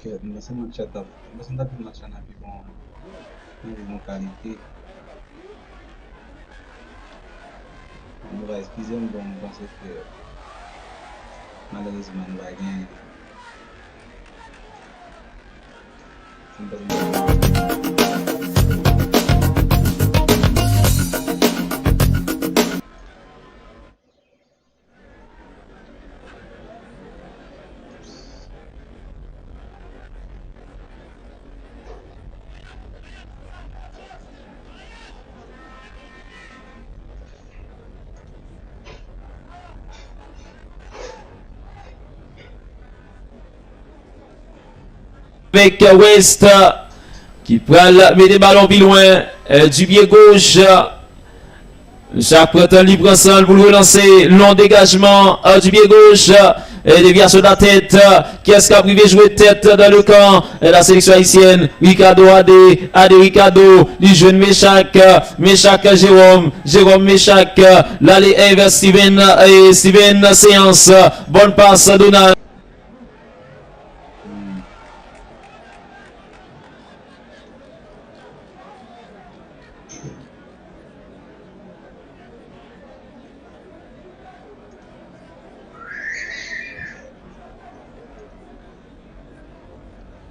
Que c'est notre chat-up. C'est notre match en bon qualité. On va excuser, mais bon, on pense que malheureusement, on va gagner. Avec West qui prend met des ballons plus loin du pied gauche. Jacques Breton libre ensemble pour le relancer. Long dégagement du pied gauche. Déviation de la tête. Qui est-ce qui a privé jouer tête dans le camp? La sélection haïtienne. Ricardo Adé Ricardo. Du jeune Méchac. Méchac Jérôme. Jérôme Méchac. L'aller vers Steven Séance. Bonne passe Donald.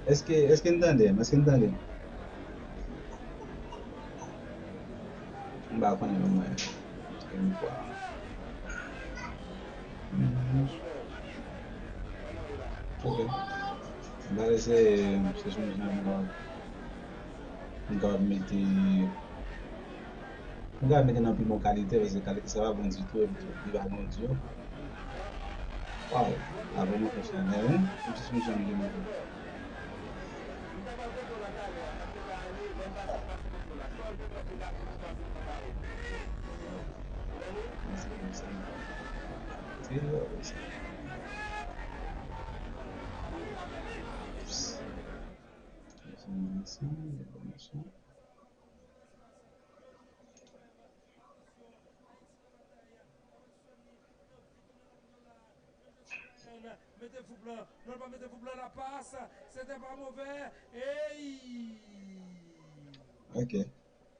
Est-ce que entendez? Est-ce que entendez? On va connaître le moins. Ok. On va laisser ce changement. On va mettre dans plus bonne qualité parce que qualité ça va bon du tout et puis va bon du tout. Wow. Avant moi je suis un nerveux. Je suis un nerveux. Mettez-vous blanc, non pas mettez-vous blanc la passe, c'était pas mauvais. Hey! Ok.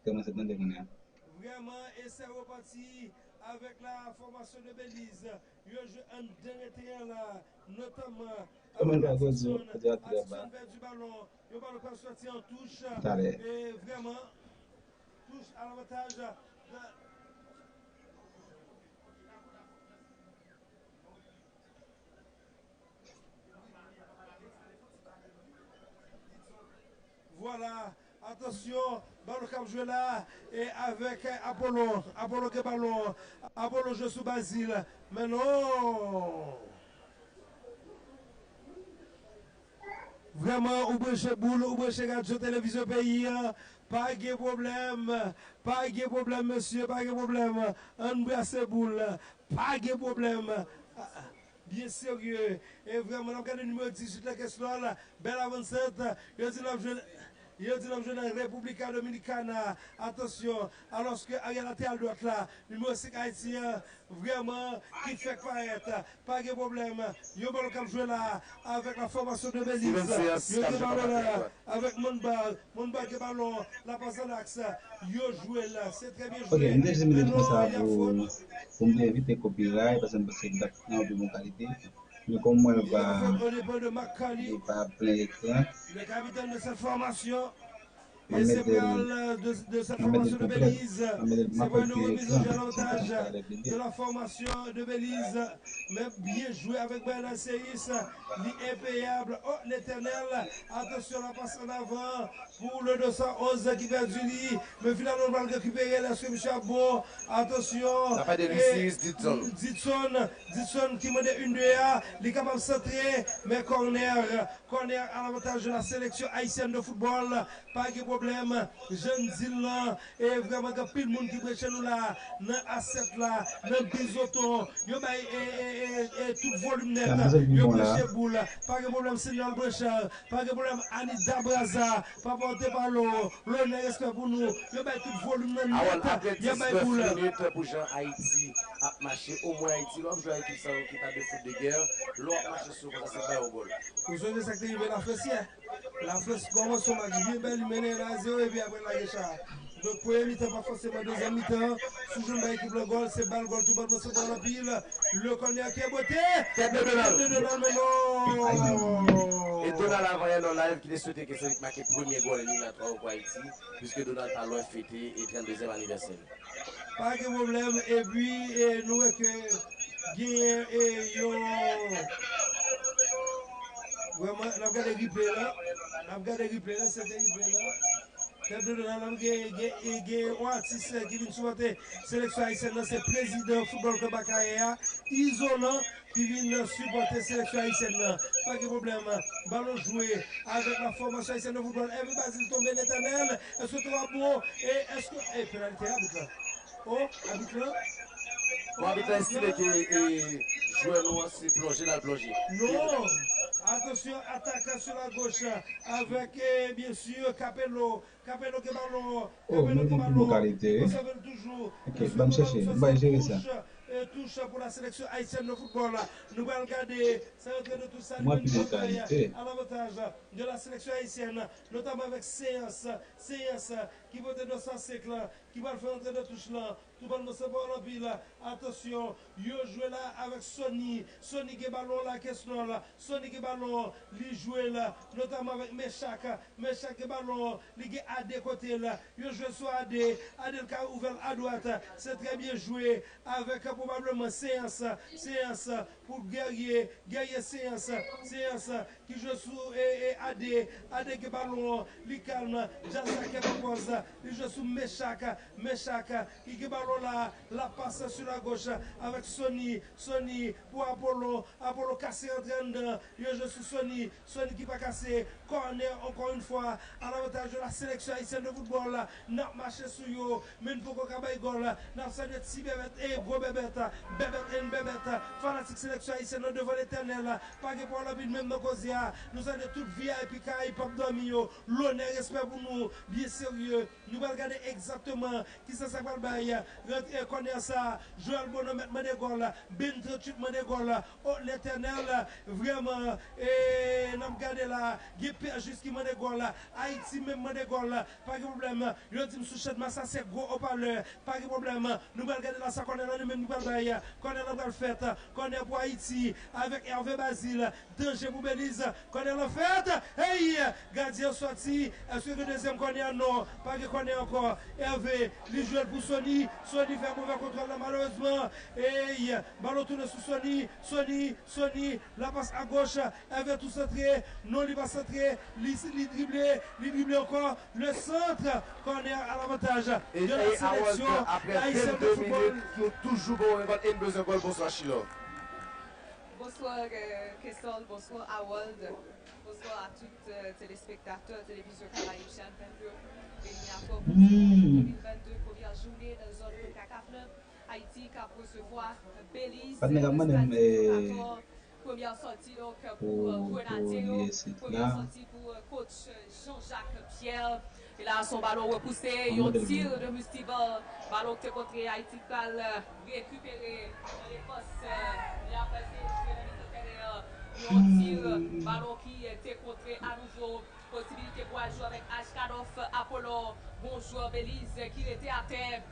Comment c'est dans des Vraiment, et c'est reparti avec la formation de Belize. Il y a un dernier terrain là, notamment avec action vers du ballon. Le ballon peut sortir en touche. Et vraiment, touche à l'avantage de. Voilà, attention, ballon cap joué là, et avec Apollo qui ballon, Apollo joue sous Basile, mais non. Vraiment, ouvrez chez boule, ouvrez chez radio télévision pays, pas de problème, monsieur, pas de problème, embrassez boule, pas de problème. Bien sérieux, et vraiment, on a le numéro 18 la question là, belle avancée, il y a dit la République Dominicane, attention, alors que Ariel a à droite là, numéro 5 haïtien, vraiment, qui fait paraître, pas de problème. Il y a un ballon qui joue là, avec la formation de Belize. Il y a un ballon là, avec Monbal qui ballon, la passe à l'axe. Il y a joué là, c'est très bien joué. Ok, je me dis ça pour éviter copyright parce que c'est de bonne qualité. Mais comme moi, Il y a fait au niveau de Macali, pas plein écran, le capitaine de cette formation. je Et vais c'est mettre de cette formation de complète. Belize. Je vais mettre C'est ma pour une copie remise au écran. jeu à C'est comme l'avantage ça avec de bébé. la formation de Belize. Mais bien joué avec Bernard Seyis. L'impayable. Oh, l'éternel. Attention, la passe en avant pour le 211 qui perd du lit. Mais finalement, on va le récupérer. Là, sur Michel Beau. Attention. La passe de Lucie, Ditson. Ditson qui m'a dit une de A. Il est capable de centrer. Mais corner à l'avantage de la sélection haïtienne de football. Pas de problème, jeune dis là, et vraiment, il y a plus de monde qui prêche nous là, dans asset là, dans bisoton, il y a tout volume net, il y a prêché boule, pas de problème, Seigneur Brechal, pas de problème, Anita Braza, pas porter par l'eau, l'honneur respect pour nous, il y a tout volume net, il y a boule. Minutes pour Jean Haïti a marché au moins Haïti, l'homme joue équipe ça qui t'a de foot de guerre, l'autre marché sur ça c'est pas au goal. Vous avez ça qui arrive la flèche, la flèche commence au match bien belle, mener la 0 et puis après la guécha. Donc, premier mi-temps, pas forcément deuxième mi-temps. Sous une équipe le goal, c'est balle, goal, tout le monde se dans la pile. Le corner qui est beauté. Tête de Donald. Tête de Donald, mais non. Et Donald a envoyé dans live qui a souhaité que c'est marqué premier goal éliminatoire au Haïti, puisque Donald a loin fêté et 32e anniversaire. Pas de problème. Et puis, nous, que gain et yo. Vraiment, on a regardé le replay là. On a regardé le replay là, c'était le replay là. Tête de Donald, il y a un artiste qui vient supporter la sélection haïtienne, c'est le président football club Bakaya, isolant qui vient supporter la sélection haïtienne. Pas de problème. Ballon joué avec la formation haïtienne de football. Every Basile tombe l'éternel. Est-ce que tu vas bon? Et est-ce que. Eh, pénalité, arbitre là. Oh, arbitre là. Bon, arbitre estime que joueur noir s'est plongé dans le plongé. Non! Attention, attaque sur la gauche avec bien sûr Capello. Capello qui ballon. Oh, nous avons une localité. Toujours. Ok, va me chercher. On va gérer ça. Touche pour la sélection haïtienne de football. Nous allons regarder. Ça va être de tout ça. Moi, plus localité. À l'avantage de la sélection haïtienne, notamment avec séance qui va être dans ce cycle, qui va faire entrer de touche là. Tout le monde se voit en pile. Attention, yo joue là avec Sony. Sony qui ballon là, question là. Sony qui ballon, lui joue là, notamment avec Meshak. Meshak qui ballon, lui à des côtés là. Yo joue sur AD. AD qui a ouvert à droite. C'est très bien joué avec probablement séance pour guerrier séance qui joue sous et AD qui ballon, lui calme. Jazza qui propose, lui joue sous Meshak qui ballon là, la passe sur la gauche avec Sony pour Apollo cassé en train de je suis Sony qui pas cassé, corner encore une fois à l'avantage de la sélection haïtienne de football là, n'a marché sur yo, mais pour qu'on cabaye goal là, n'a salué si bébête et gros bébête, fanatique sélection haïtienne devant l'éternel, pas que pour la vie même dans Kozia, nous avons toute vie et puis Kaï Pop Domio, l'honneur, respect pour nous, bien sérieux, nous allons regarder exactement qui ça va le bail. Connaît ça, Joël Bonhomme Manegol, Ben Trochut Manegol, oh l'éternel, vraiment, et nous regardons là, Guépé jusqu'à Manegol, Haïti même Manegol, pas de problème, le team sous chat, ça c'est gros haut-parleur, pas de problème, nous allons regarder là, ça connaît là, nous même nous allons bailler, connaît la fête, connaît pour Haïti, avec Hervé Basile, danger pour Belize, connaît la fête, hey, gardien sorti, est-ce que le deuxième connaît non, pas que connaît encore, Hervé, les joueurs pour Sony fait mauvais contrôle là, malheureusement. Et ballon tourne sous Sony, la passe à gauche, elle veut tout centrer, non il va centrer, il dribble encore, le centre, corner à l'avantage de la sélection. Après 22 minutes, nous toujours bon, un deuxième goal, bonsoir Chilo. Bonsoir Christophe, bonsoir Harold, bonsoir à tous téléspectateurs, télévision Caraïbes, chaîne 22, éliminatoire pour 2022, première journée dans la zone de CACAF, Haïti qui a recevoir Belize, première sortie donc pour Grenadier, première sortie pour coach Jean-Jacques Pierre. Et là, son ballon repoussé, il y a un tir de Mustival, ballon qui est contre Haïti qui a récupéré les postes, et après c'est un tir, ballon qui était contré à nouveau, possibilité pour jouer avec Ashkadoff, Apollo, bon joueur Belize qui était à terre.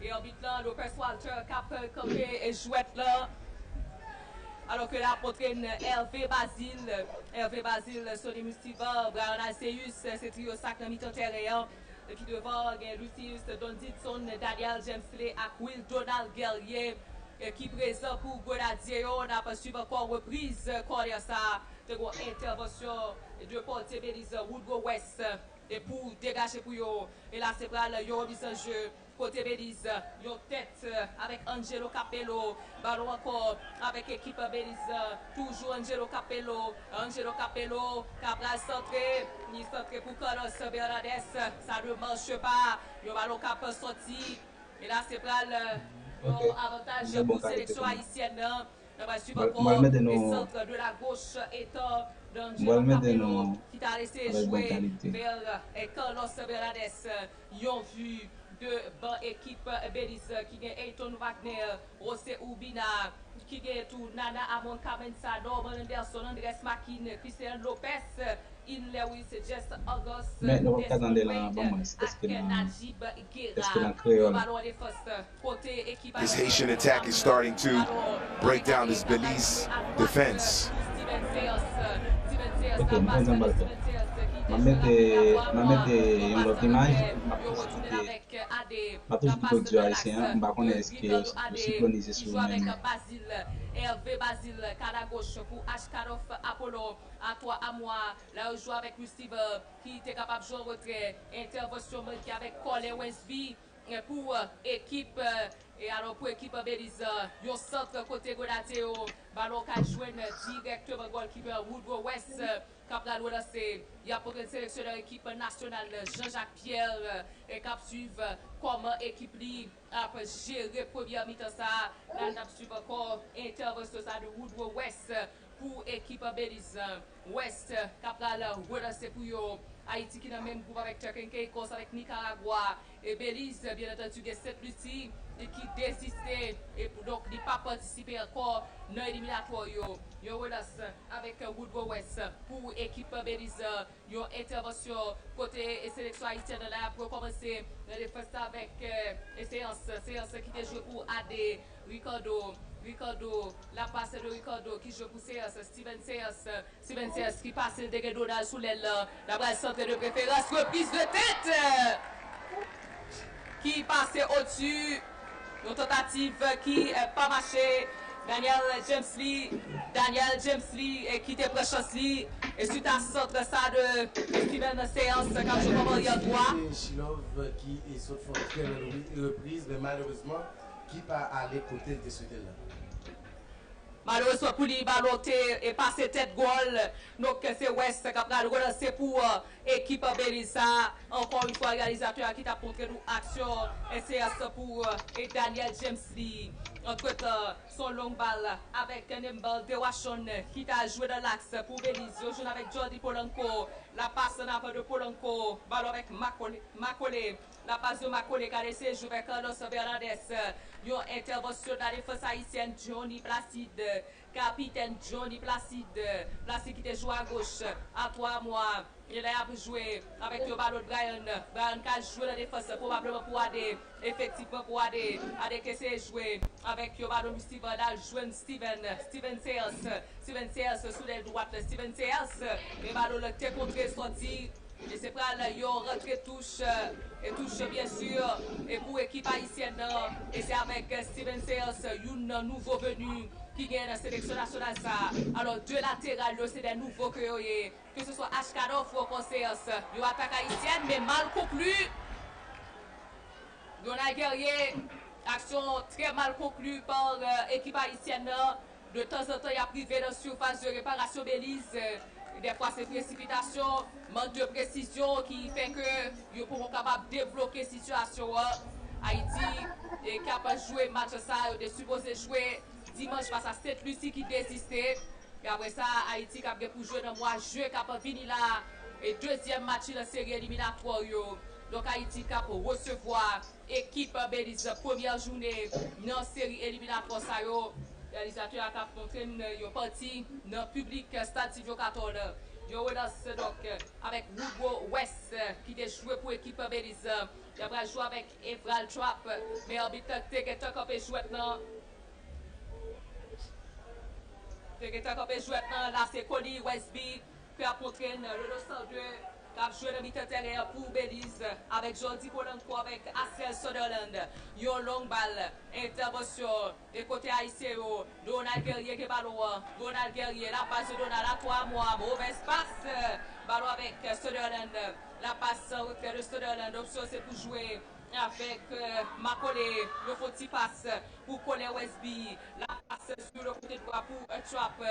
Et en but là, Lopez Walter, cap campé et jouette là. Alors que là, pour Hervé Basile, Sonny Mustiva, Brian Alceus, c'est trio sac dans mi-temps terrain. Et puis devant, Lucius, Don Ditson, Daniel James Lay, Will Donald Guerrier, qui présent pour Grenadier. On a pas suivi encore reprise, corner ça, de intervention de portier Belize, Woodgo West. Et pour dégager pour eux. Et là, c'est pour le remise en jeu côté Belize, yon tête avec Angelo Capello, ballon encore avec équipe Belize, toujours Angelo Capello, Cabral centré, ni centré pour Carlos Bernades, ça ne marche pas, le ballon cap sorti, et là c'est pas Ok. avantage Une bonne pour qualité sélection quand même. haïtienne, on va suivre On va le encore mettre les dans centres de la gauche étant on va le d'Angelo mettre Capello dans qui t'a laissé avec bonne jouer qualité. vers Carlos Bernades. Ils ont vu de bonne équipe Belize qui est Ayton Wagner, José Ubina, qui est tout Nana Amon Kamensa, Norman Anderson, Andres Makin, Christian Lopez, In Lewis, Jess August, Mais nous Desmond regardons là, Wade, bon, est-ce que ak Najib dans Guerra. Le créole? ballon est first côté équipe This Haitian attack is starting to break down this Belize defense. Ok, nous faisons un balcon. Je vais mettre une autre image. Je vais toujours dire haïtien. Je ne sais pas si c'est synchronisé sur le même. Hervé Basile, Kala gauche pour Ashkaroff Apollo. À toi, à moi. Là, on joue avec Steve qui était capable de jouer en retrait. Intervention qui avec Colin Westby pour équipe. Et alors pour équipe Belize, yon centre côté Godateo. Ballon qui joue directement goalkeeper Woodrow West. Capral Wolassé. Il y a pour le sélectionneur équipe nationale Jean-Jacques Pierre. Et cap suivre comment équipe li a géré première mi-temps ça. Là, on a suivi encore intervention de Woodrow West pour équipe Belize. West, Capral Wolassé pour yo. Haïti qui est dans le même groupe avec Turquie, avec Nicaragua. Et Belize, bien entendu, il y a 7 lutti et qui désistait et donc il n'a pas participé encore dans l'éliminatoire. Yo avec Woodrow West pour équipe Belize. Yo intervention côté sélection haïtienne là pour commencer la défense avec séance qui est jouée pour AD Ricardo, la passe de Ricardo qui joue pour CS, Steven CS qui passe le dégât d'Odal sous l'aile, la balle centre de préférence, reprise de tête qui passe au-dessus, une tentative qui n'a pas marché, Daniel James Lee qui était prêt chance Lee, et suite à ce centre ça de Steven CS quand je vois il y a droit. Chilov qui est sur une reprise, mais malheureusement, qui pas aller côté de ce là. Malheureusement pour lui, ballon et passé tête goal. Donc c'est West qui a relancé pour équipe Belize. Encore une fois, réalisateur qui t'a montré nous action. Et c'est pour Daniel James Lee. Entre-temps, son long balle avec Nembal Dewachon qui t'a joué dans l'axe pour Belize. Je joue avec Jordi Polanco. La passe en avant de Polanco. Ballon avec Macaulay. La passe de Macaulay qui a laissé jouer avec Carlos Bernades. Une intervention de la défense haïtienne Johnny Placide. Capitaine Johnny Placide. Placide qui te joue à gauche. À toi, moi. Il a joué avec le ballon de Brian. Brian qui a joué la défense probablement pour AD. Effectivement pour AD. AD qui s'est joué avec le ballon de Steven. Steven Sears sous l'aile droite. Steven Sears. Le ballon qui est contré sorti. Et c'est pas là, yo rentré touche, et touche bien sûr, et pour l'équipe haïtienne, et c'est avec Steven Sears, un nouveau venu qui gagne la sélection nationale. Alors, deux latérales, c'est des nouveaux que ce soit Ashkaroff ou encore Sears, yo attaque haïtienne, mais mal conclu. On a guerrier, action très mal conclue par l'équipe haïtienne. De temps en temps, il y a privé de surface de réparation Belize. Des fois, c'est précipitation, manque de précision qui fait que nous pouvons capable de débloquer la situation. Haïti est capable de jouer match ça, il est supposé jouer dimanche face à Sainte-Lucie qui désistait. Et après ça, Haïti capable pour jouer dans le mois de juin, capable de venir là. Et deuxième match de la série éliminatoire. Donc Haïti capable de recevoir équipe Belize première journée dans la série éliminatoire. Le réalisateur a montré une partie dans le public stade Silvio 14. Yo relance donc avec Woodrow West qui a joué pour l'équipe Belize. Il a joué avec Evral Trap, mais l'arbitre Tegetan qui a joué maintenant. Tegetan qui a joué maintenant. Là c'est Cody Westby qui a montré le 202 Cap joué dans mi-terrain pour Belize avec Jordi Polanco avec Asel Sutherland. Yon long balle, intervention de côté haïtien. Donald Guerrier qui ballon. Donald Guerrier, la passe de Donald à 3 mois. Mauvaise passe. Ballon avec Sutherland. La passe au retrait de Sutherland. L'option c'est pour jouer avec Macaulay. Le faut-il passe pour Colin Westby. La passe sur le côté droit pour Trap.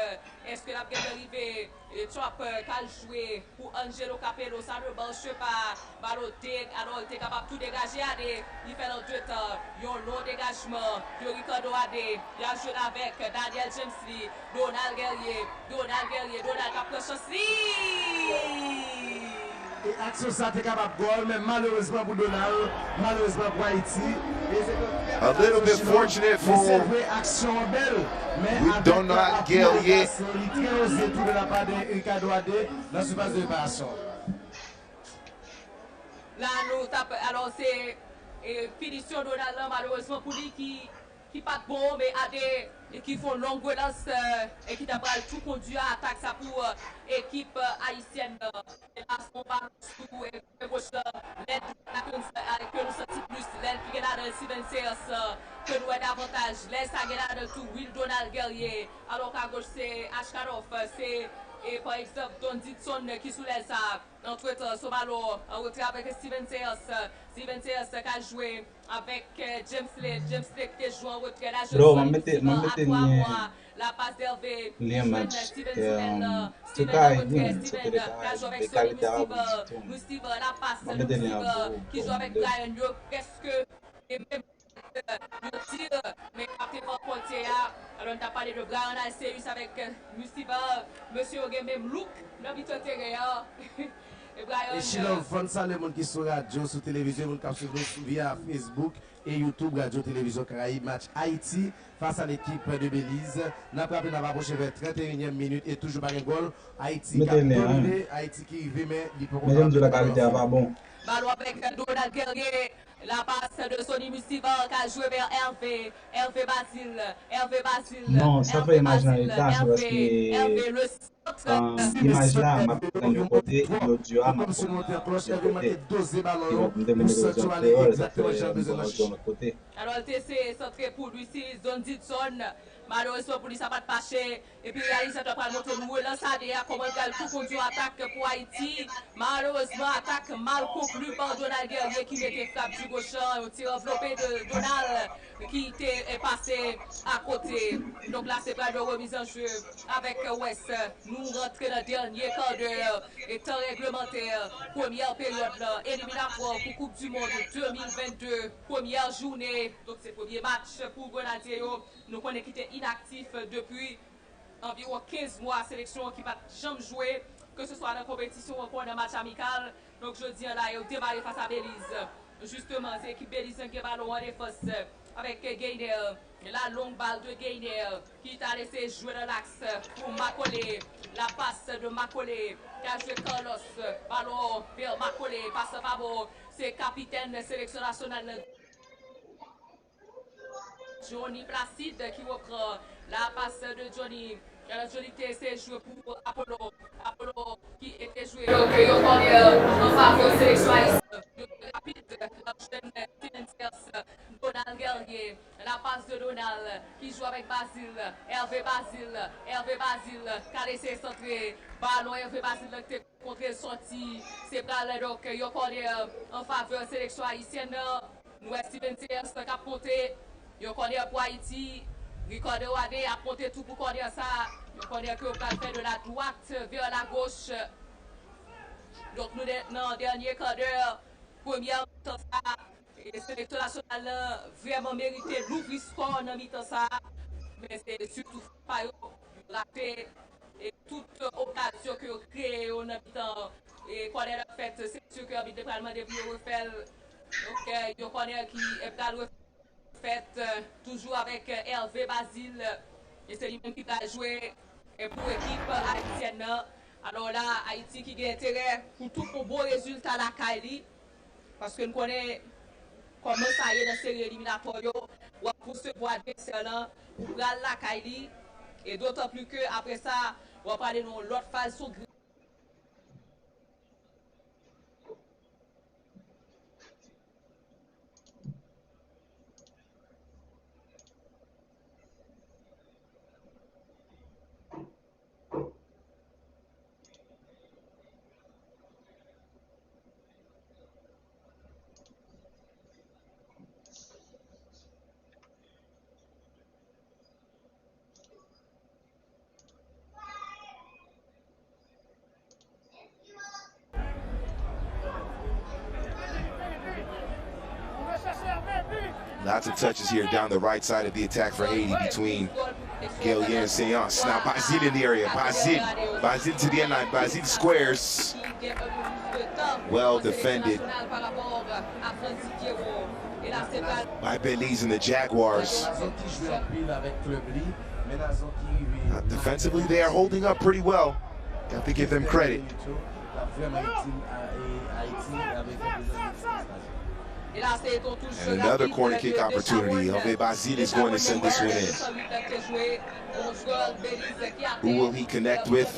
Est-ce que la bien arrivé? Trap qui joué pour Angelo Capello. Ça ne marche pas. Baloté, alors il est capable de tout dégager. Il fait dans 2 temps. Il y a un long dégagement de Ricardo Adé. Il a joué avec Daniel James Lee. Donald Guerrier. Donald qui a pris chance. Et action ça t'es capable de goal, mais malheureusement pour Donald, malheureusement pour Haïti. A little bit fortunate for Donald Guerrier. Là, nous tapons. Alors, c'est finition Donald, malheureusement pour lui qui pas bon, mais à des qui font longue relance et qui d'abord tout conduit à attaque ça pour équipe haïtienne. Et là, on va sous gauche l'aide que nous sentons plus, l'aide qui est là dans le Steven Sears, que nous avons davantage, l'aide ça est là dans tout, Will Donald Guerrier, alors qu'à gauche c'est Ashkaroff, c'est et par exemple, Don Dixon qui soulève ça. Entre-temps, son ballon en retrait avec Steven Sears. Steven Sears qui a joué avec James Slade. James Slade qui joue en retrait. Là, je suis la passe d'Hervé. Steven Steven qui a joué avec Sonny Mustiver. La passe de Mustiver qui joue avec Brian Yo. Presque et même le tir, mais après par contre, alors on a parlé de Brian Alceus avec Mustiver, monsieur même look, l'habitant terrain. Et Chilon, fond ça, les gens qui sont radio, sur télévision, les gens qui suivent via Facebook et YouTube, Radio Télévision Caraïbes, match Haïti face à l'équipe de Belize. N'a pas approché vers 31e minute et toujours pas de goal. Haïti qui a dominé, Haïti qui vit, mais il peut pas. Ballon avec Donald Guerrier. La passe de Sonny Mustiver qui a joué vers Hervé. Hervé Basile. Non, ça fait imaginer là, c'est parce que Hervé le centre. image là, ma prend le côté, l'audio à ma côté. Alors, c'est centré pour lui, c'est Don Dixon. Malheureusement pour lui, ça va pas passer. Et puis, réalisateur va montrer nous relance à comment tout conduit attaque pour Haïti. Malheureusement, attaque mal conclue par Donald Guerrier qui mettait frappe du gauchant. Un tir enveloppé de Donald qui est passé à côté. Donc là, c'est pas de remise en jeu avec West. Nous rentrons dans le dernier quart d'heure et temps réglementaire. Première période là, éliminatoire pour Coupe du Monde 2022. Première journée. Donc c'est le premier match pour Grenadier. Nous connaissons qu'il était inactif depuis environ 15 mois. Sélection qui va jamais jouer, que ce soit dans la compétition ou encore dans le match amical. Donc je dis là, il a démarré face à Belize. Justement, c'est l'équipe Belize qui a ballon en défense avec Gainer. La longue balle de Gainer qui t'a laissé jouer dans l'axe pour Macaulay. La passe de Macaulay qui a joué Carlos. Ballon vers Macaulay. Passe Pavo. C'est capitaine sélection nationale. Johnny Placide qui reprend la passe de Johnny. Johnny s'est joué pour Apollo. Apollo qui était joué. Donc, il y a en faveur de sélection rapide. Donald Guerrier. La passe de Donald qui joue avec Basile. Hervé Basile qui a laissé centrer. Ballon Hervé Basile qui était contre le sorti. C'est pas là donc il y a en faveur de sélection haïtienne. Nous Steven Sears qui a compté. Yo connaît pour Haïti, Ricardo Adé a monté tout pour connaître ça. Yo connaît que on va faire de la droite vers la gauche. Donc nous dans le dernier quart d'heure, première mi-temps ça, et sélection nationale vraiment mérité l'ouvrir score dans mi-temps ça. Mais c'est surtout pas raté et toute occasion que vous créez en mi-temps. Et quand elle a fait, c'est sûr que vous avez demandé pour refaire. Donc yo connaît qui est pas fait toujours avec Hervé Basile et c'est lui-même qui a joué pour l'équipe haïtienne. Alors là, Haïti qui a intérêt pour tout un bon résultat à la Kaili parce que nous connaissons comment ça y est dans la série éliminatoire ou pour se voir adversaire pour la Kaili et d'autant plus que après ça, on va parler de l'autre phase sur Lots of touches here down the right side of the attack for Haiti between Gaelier and Seance. Now Basile in the area. Basile to the end line. Basile squares. Well defended by Belize and the Jaguars. Defensively, they are holding up pretty well. Got to give them credit. And another corner kick opportunity. Hervé Basile is going to send this one in. Who will he connect with?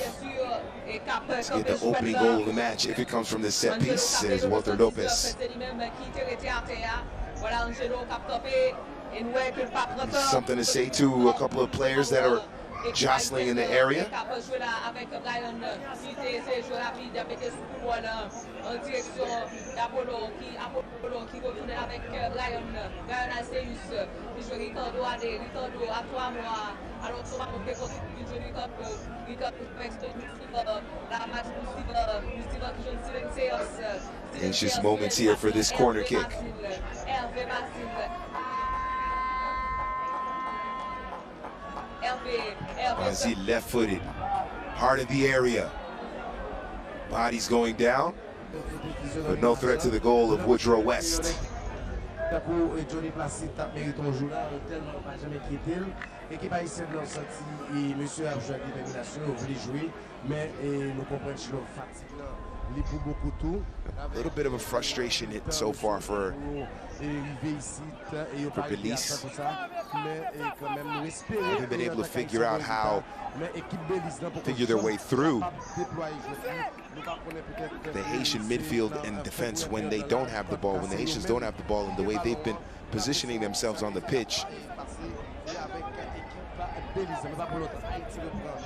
Let's get the opening goal of the match if it comes from this set piece, says Walter Lopez. Something to say to a couple of players that are jostling in the area. Anxious moments here for this corner kick. Basile left-footed, heart of the area. Body's going down, but no threat to the goal of Woodrow West. A little bit of a frustration hit so far for Belize. Haven't been able to figure out how figure their way through the Haitian midfield and defense when they don't have the ball, when the Haitians don't have the ball, and the way they've been positioning themselves on the pitch.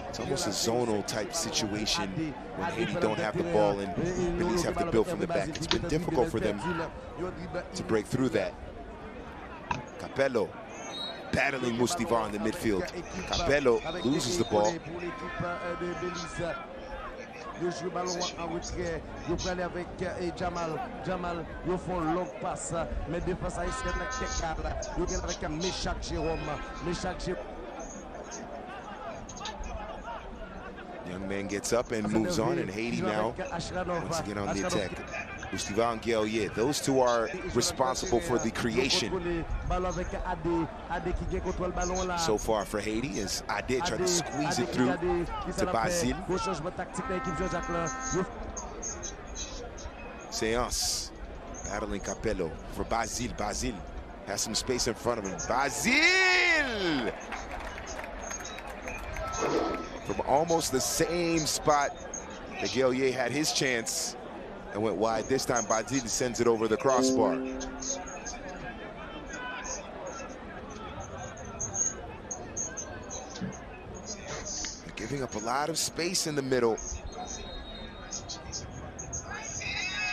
It's almost a zonal type situation when Haiti don't have the ball and Belize have to build from the back. It's been difficult for them to break through that. Capello battling Moustiva in the midfield. Capello loses the ball. Young man gets up and moves on, and Haiti now once again on the attack. Moustiva and Gaelier, those two are responsible for the creation so far for Haiti, as Ade tried to squeeze it through to Basile. Seance battling Capello for Basile. Basile has some space in front of him. Basile! From almost the same spot that Gaelier had his chance and went wide. This time Basile sends it over the crossbar. They're giving up a lot of space in the middle.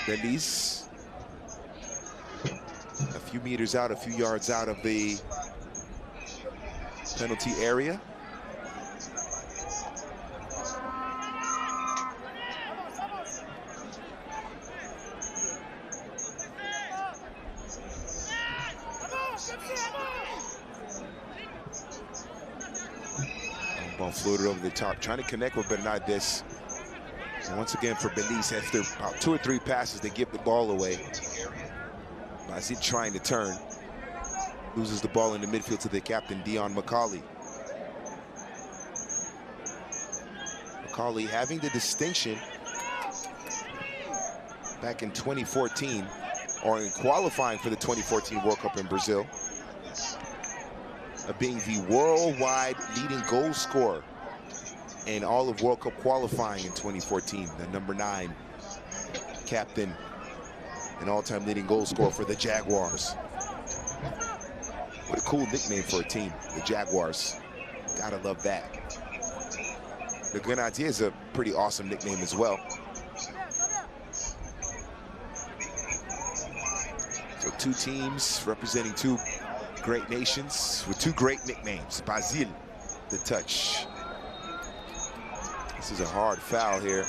Belize a few meters out, a few yards out of the penalty area. Ball floated over the top, trying to connect with Bernardes. And once again for Belize, after about 2 or 3 passes, they give the ball away. Basile trying to turn. Loses the ball in the midfield to the captain, Dion McCauley. McCauley having the distinction back in 2014, or in qualifying for the 2014 World Cup in Brazil, of being the worldwide leading goal scorer in all of World Cup qualifying in 2014. The number 9 captain and all-time leading goal scorer for the Jaguars. What a cool nickname for a team, the Jaguars. Gotta love that. The Grenadier is a pretty awesome nickname as well. So 2 teams representing 2 great nations with 2 great nicknames. Basile, the touch. This is a hard foul here.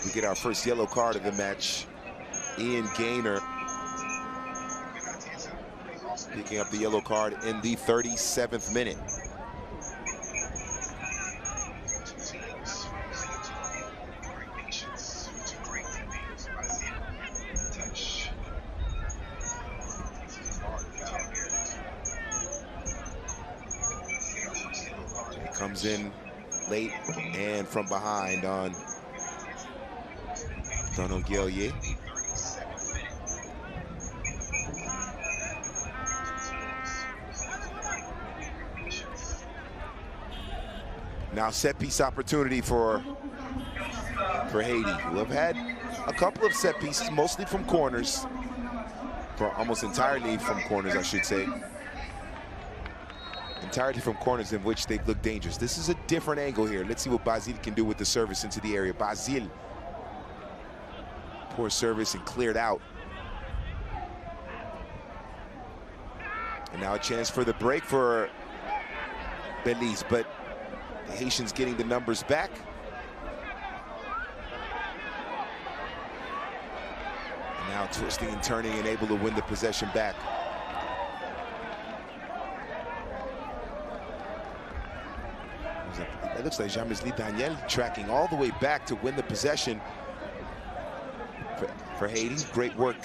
We get our first yellow card of the match. Ian Gaynor picking up the yellow card in the 37th minute. He comes in late and from behind on Donald Guillier. Now set piece opportunity for Haiti, who have had a couple of set pieces, mostly from corners, for almost entirely from corners, I should say. Entirely from corners in which they've looked dangerous. This is a different angle here. Let's see what Basile can do with the service into the area. Basile, poor service and cleared out. And now a chance for the break for Belize, but the Haitians getting the numbers back. And now twisting and turning and able to win the possession back. It looks like Jean-Misli Daniel tracking all the way back to win the possession for Haiti. Great work,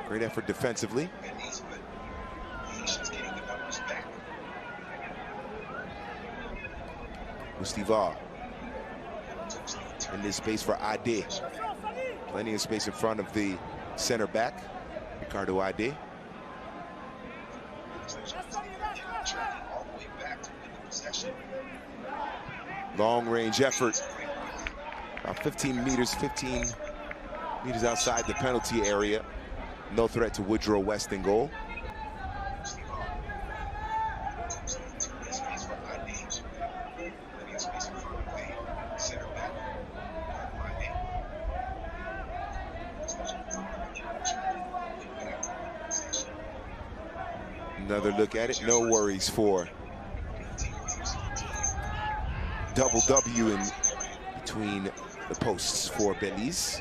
great effort defensively. Mustivar in this space for Ade. Plenty of space in front of the center back, Ricardo Ade. Long range effort, about 15 meters outside the penalty area. No threat to Woodrow West in goal. Another look at it, no worries for double W in between the posts for Belize.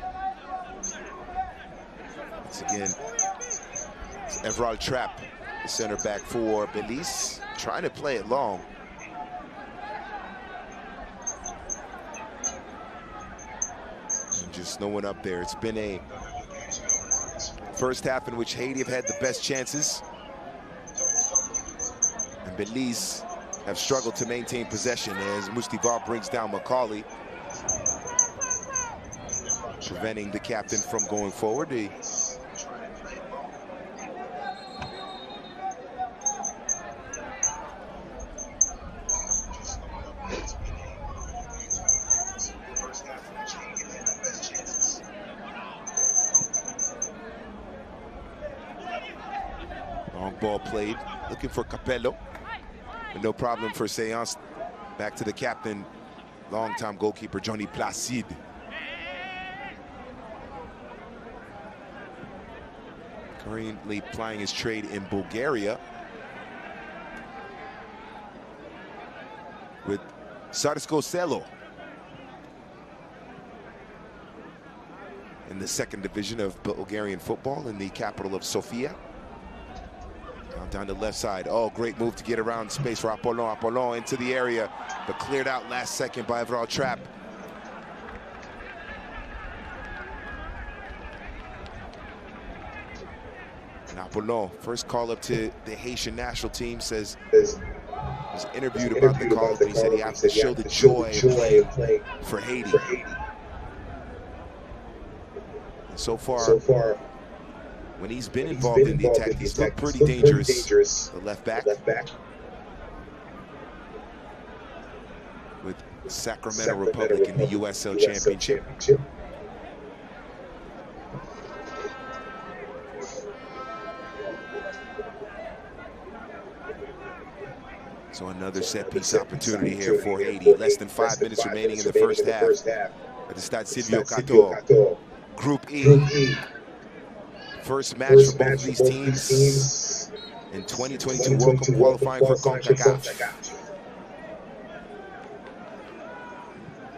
Once again, it's Everald Trapp, the center back for Belize, trying to play it long. And just no one up there. It's been a first half in which Haiti have had the best chances. And Belize have struggled to maintain possession as Mustivar brings down Macaulay, preventing the captain from going forward. Long ball played, looking for Capello. No problem for Seance. Back to the captain, longtime goalkeeper Johnny Placide. Currently plying his trade in Bulgaria with Sarsko Selo in the second division of Bulgarian football in the capital of Sofia. Down the left side. Oh, great move to get around space for Apollon. Apollon into the area, but cleared out last second by Everald Trapp. And Apollon, first call up to the Haitian national team, says, was interviewed about the call up, and he said he has to show the joy of playing for Haiti. And so far, when he's been involved in the attack, he's looked pretty dangerous. The left back. With Sacramento Republic in the USL Championship. So another set piece opportunity here for Haiti. Less than 5 minutes remaining in the first half at the Stade Silvio Cato. Group E. First match for both these teams in 2022 World Cup qualifying for CONCACAF.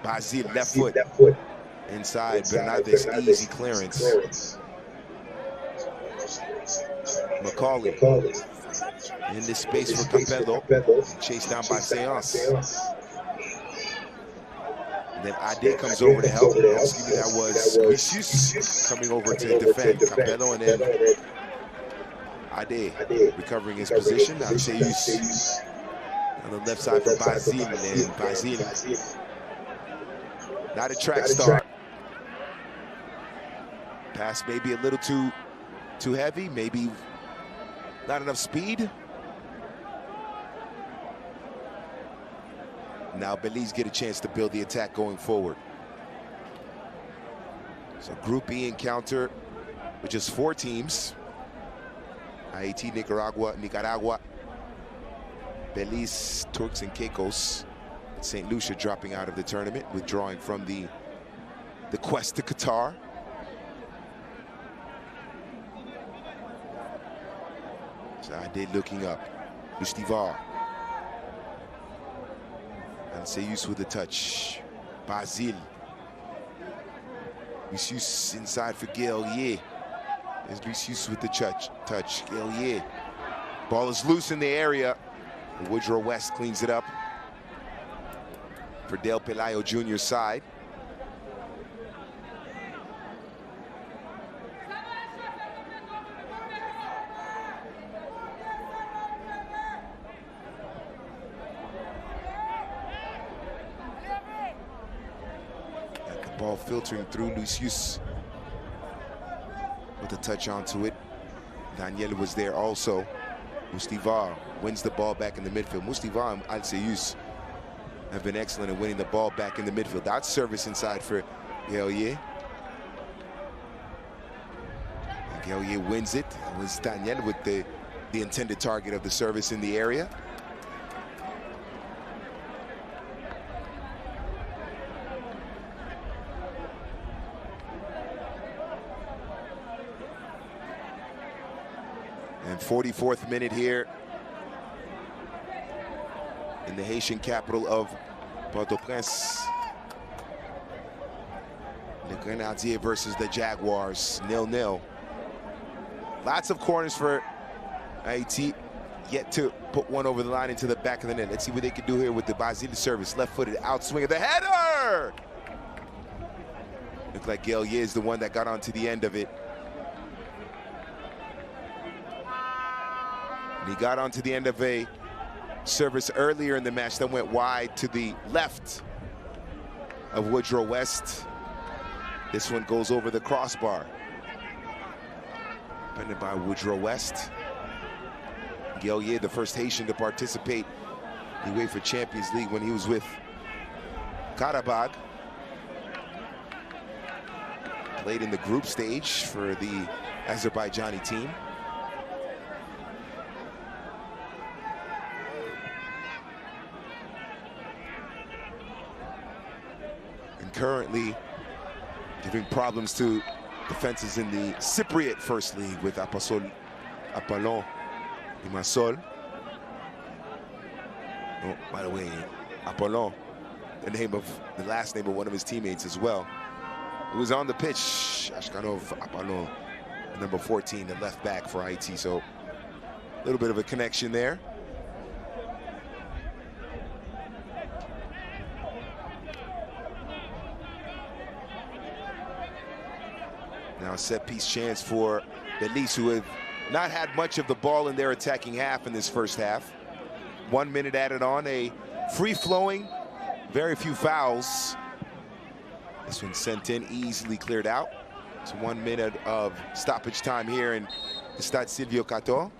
Basile, left foot. Inside Bernardes, easy clearance. Macaulay in this space for Capello. Chased down by Seance. And then Ade comes over to help. Excuse me, that was Lucius coming over to defend Capello, and then Ade recovering his position. Alceus on the left side for Basile, and Basile, not a track star. Pass maybe a little too heavy, maybe not enough speed. Now Belize get a chance to build the attack going forward. So Group E encounter with just 4 teams. Haiti, Nicaragua, Belize, Turks and Caicos. St. Lucia dropping out of the tournament, withdrawing from the quest to Qatar. So Ade looking up. Lustivar. Alceus with the touch. Basile. Lucius inside for Gaelier. There's Lucius with the touch. Gaelier. Ball is loose in the area. Woodrow West cleans it up for Del Pelayo Jr.'s side. Ball filtering through. Lucius with a touch onto it. Daniel was there also. Mustivar wins the ball back in the midfield. Mustivar and Alceus have been excellent at winning the ball back in the midfield. That service inside for Gaelier. Gaelier wins it. It was Daniel with the intended target of the service in the area. And 44th minute here in the Haitian capital of Port-au-Prince. The Grenadiers versus the Jaguars, 0-0. Lots of corners for Haiti, yet to put one over the line into the back of the net. Let's see what they can do here with the Basile service. Left-footed outswing of the header! Looked like Gaelier is the one that got onto the end of it. And he got onto the end of a service earlier in the match that went wide to the left of Woodrow West. This one goes over the crossbar. Defended by Woodrow West. Gaelier, the first Haitian to participate in the UEFA Champions League when he was with Karabag. Played in the group stage for the Azerbaijani team. Currently giving problems to defenses in the Cypriot First League with Apollon Limassol. Oh, by the way, Apollon, the last name of one of his teammates as well. Who was on the pitch, Ashkanov Apollon, number 14, the left back for Haiti. So a little bit of a connection there. Now a set-piece chance for Belize, who have not had much of the ball in their attacking half in this first half. 1 minute added on, a free-flowing, very few fouls. This one sent in, easily cleared out. It's 1 minute of stoppage time here in the Stade Silvio Cato.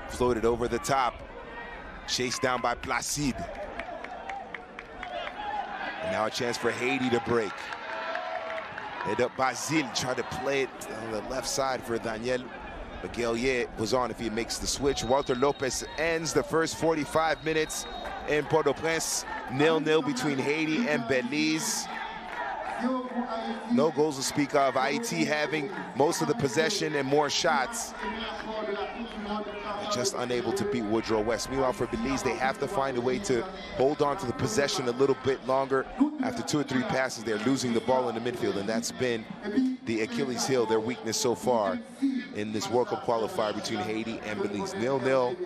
Floated over the top, chased down by Placide. And now a chance for Haiti to break. Head up Basile, tried to play it on the left side for Daniel Miguel Ye was on if he makes the switch. Walter Lopez ends the first 45 minutes in Port-au-Prince. 0-0 between Haiti and Belize. No goals to speak of. Haiti having most of the possession and more shots. Just unable to beat Woodrow West. Meanwhile, for Belize, they have to find a way to hold on to the possession a little bit longer. After 2 or 3 passes, they're losing the ball in the midfield, and that's been the Achilles heel, their weakness so far in this World Cup qualifier between Haiti and Belize. 0-0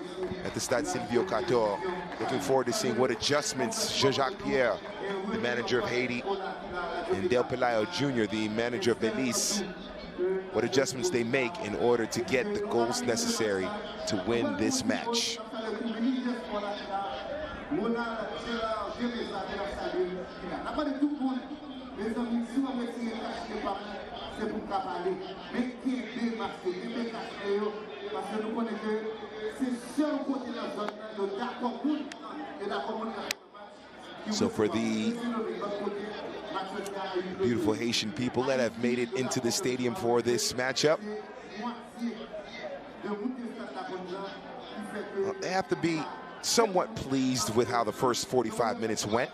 at the Stade Silvio Cator. Looking forward to seeing what adjustments Jean-Jacques Pierre, the manager of Haiti, and Del Pelayo Jr., the manager of Belize, what adjustments they make in order to get the goals necessary to win this match. So for the beautiful Haitian people that have made it into the stadium for this matchup, they have to be somewhat pleased with how the first 45 minutes went.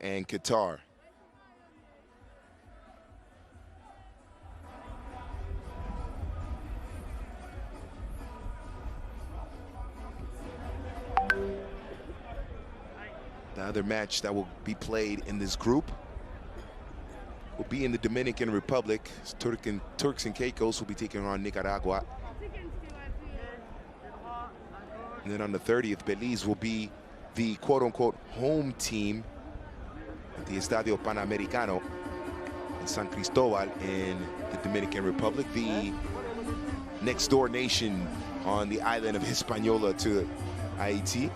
And Qatar. The other match that will be played in this group will be in the Dominican Republic. Turks and Caicos will be taking on Nicaragua. And then on the 30th, Belize will be the quote-unquote home team at the Estadio Panamericano in San Cristobal in the Dominican Republic, the next door nation on the island of Hispaniola to Haiti.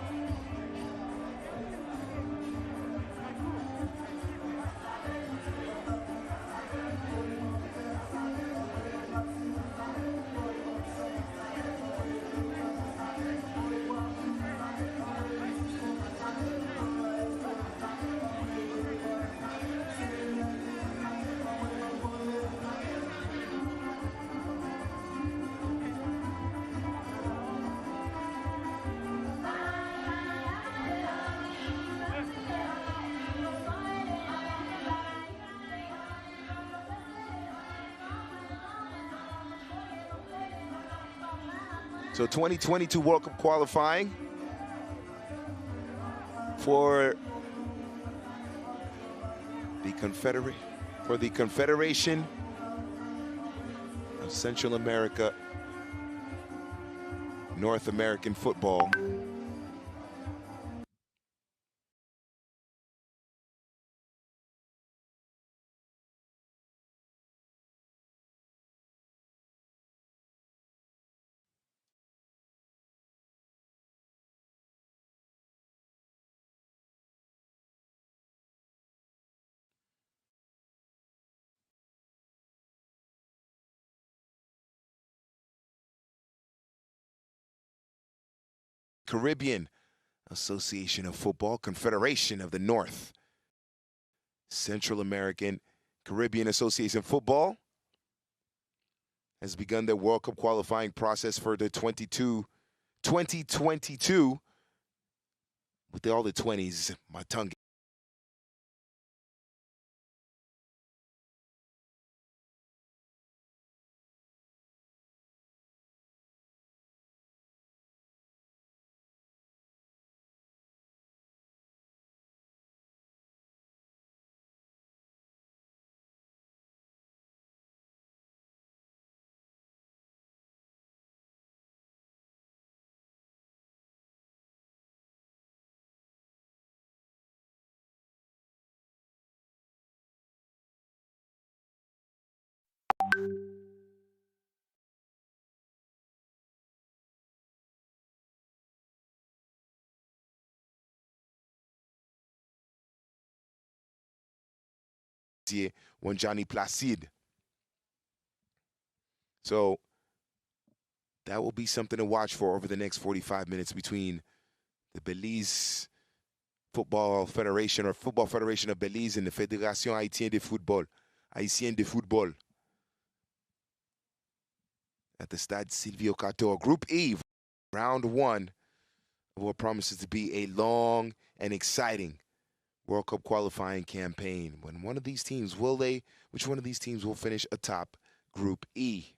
So 2022 World Cup qualifying. for the Confederation of Central America, North American football. Caribbean Association of Football, Confederation of the North Central American Caribbean Association of Football has begun their World Cup qualifying process for the 2022 with all the 20s. My tongue. One Johnny Placide. So that will be something to watch for over the next 45 minutes between the Belize Football Federation or Football Federation of Belize and the Fédération Haitienne de Football, Haitienne de Football, at the Stade Silvio Cator. Group E, round one of what promises to be a long and exciting World Cup qualifying campaign. Which one of these teams will finish atop Group E?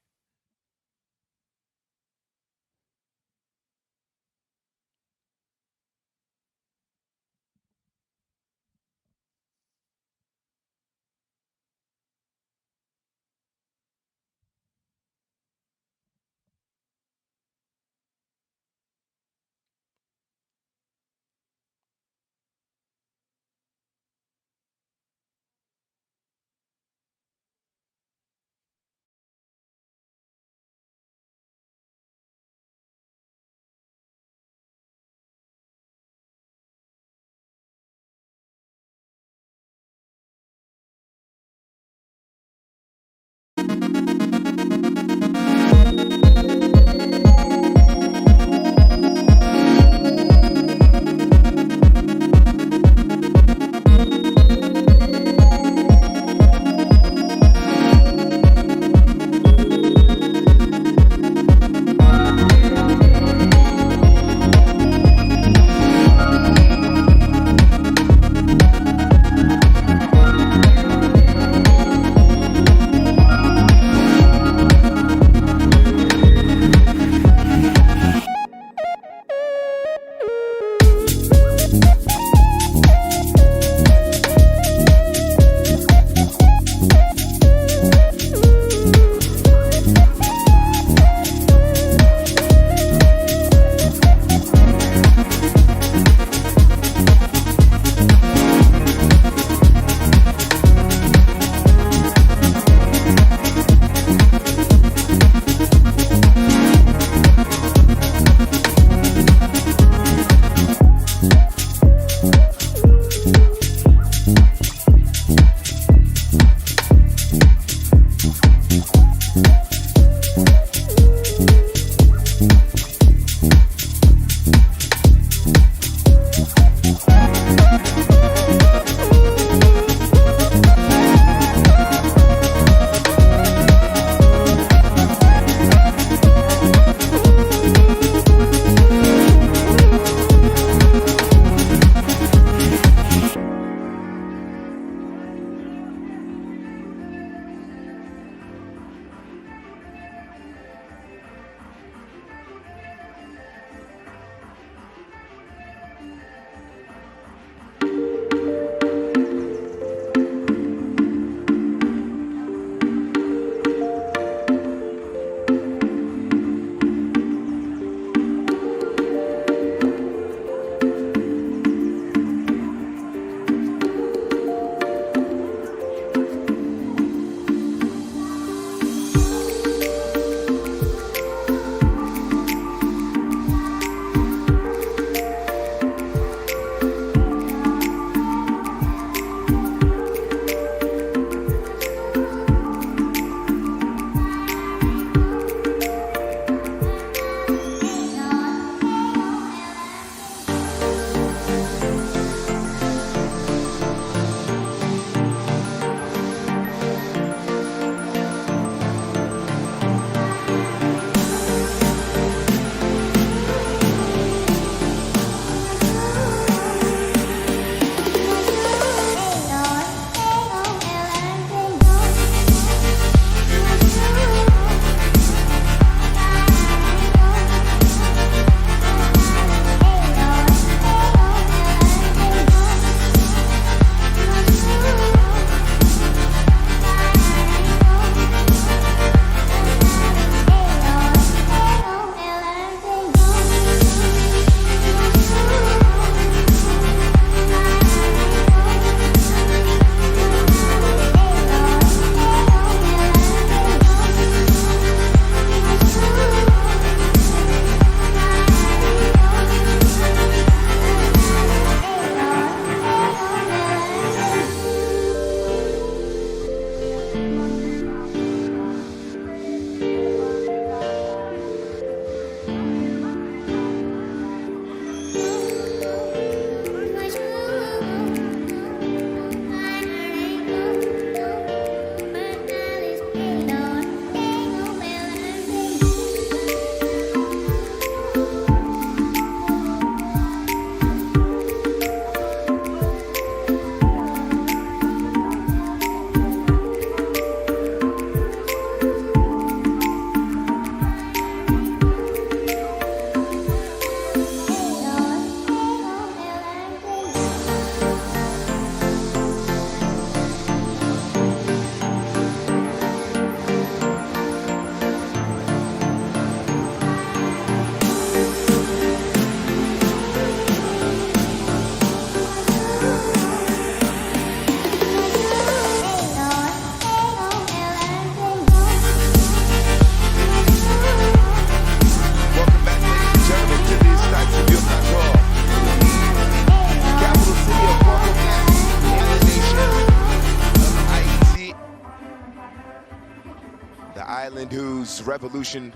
whose revolution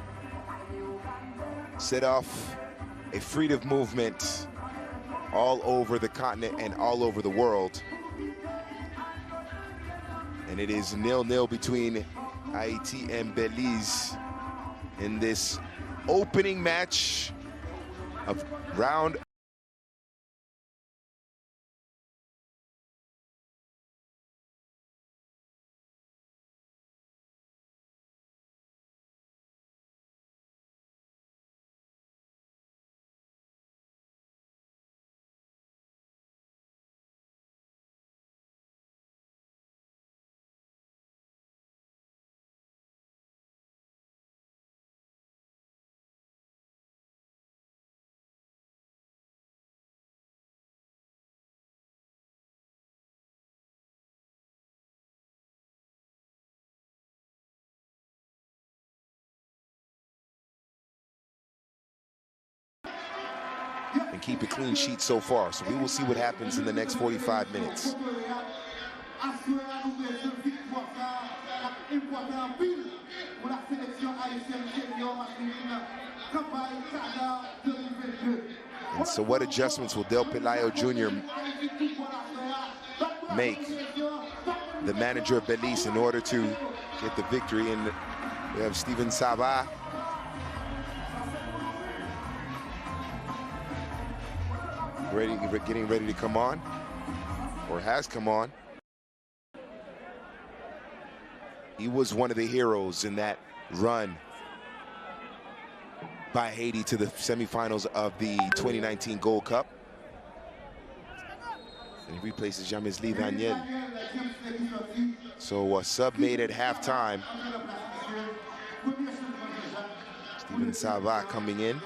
set off a freedom movement all over the continent and all over the world. And it is 0-0 between Haiti and Belize in this opening match of round. And keep a clean sheet so far. So we will see what happens in the next 45 minutes. And so what adjustments will Del Pelayo Jr. make, the manager of Belize, in order to get the victory? And we have Steven Saba getting ready to come on, or has come on. He was one of the heroes in that run by Haiti to the semifinals of the 2019 Gold Cup. And he replaces Jean-Mesli Daniel. So a sub made at halftime. Steven Saba coming in.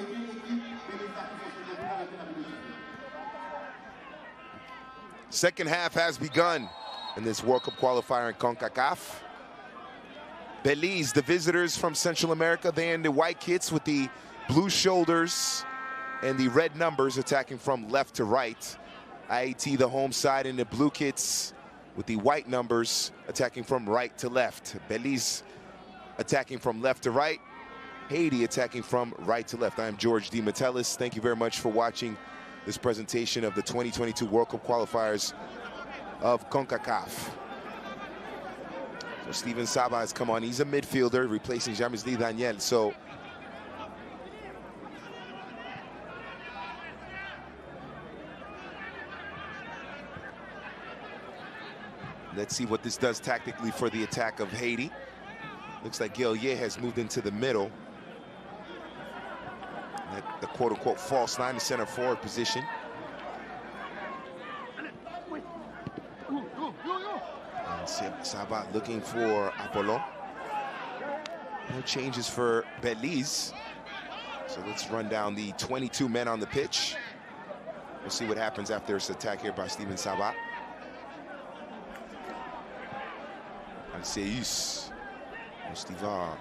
Second half has begun in this World Cup qualifier in CONCACAF. Belize, the visitors from Central America, they in the white kits with the blue shoulders and the red numbers, attacking from left to right. Haiti, the home side, in the blue kits with the white numbers, attacking from right to left. Belize attacking from left to right. Haiti attacking from right to left. I am George D. Metellus. Thank you very much for watching this presentation of the 2022 World Cup qualifiers of CONCACAF. So Steven Saba has come on. He's a midfielder replacing Jean-Mesli Daniel. So let's see what this does tactically for the attack of Haiti. Looks like Guillier has moved into the middle. The quote-unquote false line, the center forward position. And Saba looking for Apollon. No changes for Belize. So let's run down the 22 men on the pitch. We'll see what happens after this attack here by Steven Saba. Alceus, Mustivar.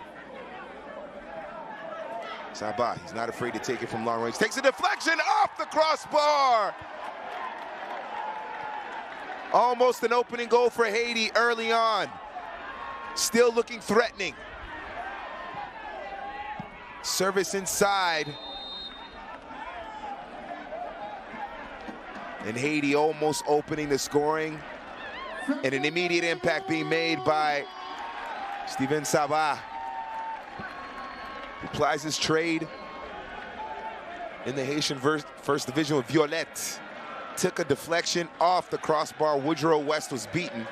Saba, he's not afraid to take it from long range. Takes a deflection off the crossbar. Almost an opening goal for Haiti early on. Still looking threatening. Service inside. And Haiti almost opening the scoring. And an immediate impact being made by Steven Saba, who plies his trade in the Haitian First Division with Violette. Took a deflection off the crossbar. Woodrow West was beaten.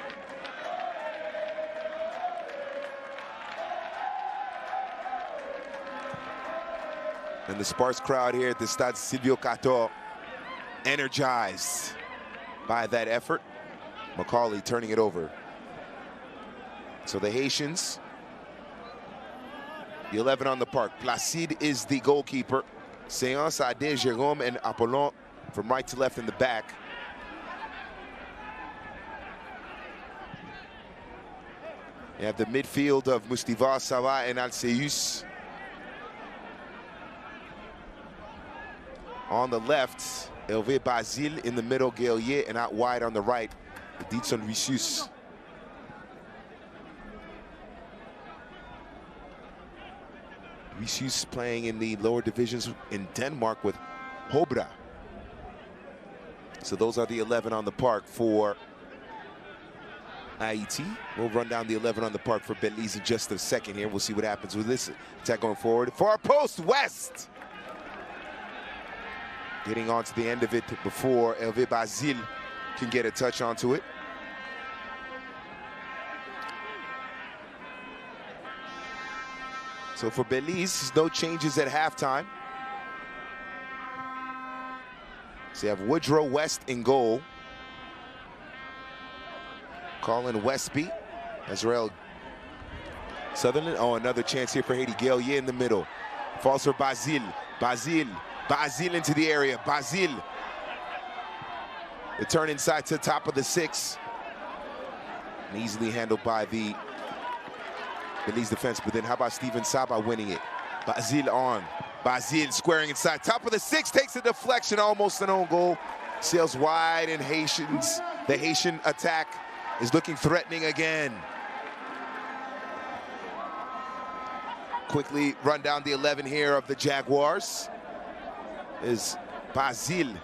And the sparse crowd here at the Stade Silvio Cato, energized by that effort. Macaulay turning it over. So the Haitians, the 11 on the park. Placide is the goalkeeper. Seance, Ade, Jérôme, and Apollon from right to left in the back. You have the midfield of Mustivar, Sava, and Alceus. On the left, Hervé Basile. In the middle, Guillier, and out wide on the right, Ditson Ricius. She's playing in the lower divisions in Denmark with Hobra. So those are the 11 on the park for Haiti. We'll run down the 11 on the park for Belize in just a second here. We'll see what happens with this attack going forward. For our post, West. Getting on to the end of it before Hervé Basile can get a touch onto it. So for Belize, no changes at halftime. So you have Woodrow West in goal. Colin Westby, Israel Sutherland. Oh, another chance here for Haiti. Gaelier in the middle. Falls for Basile. Basile into the area. Basile. The turn inside to the top of the 6. And easily handled by the Belize defense. But then how about Steven Saba winning it? Basile on. Basile squaring inside. Top of the 6, takes a deflection, almost an own goal. Sails wide, and the Haitian attack is looking threatening again. Quickly run down the 11 here of the Jaguars. Is Basile,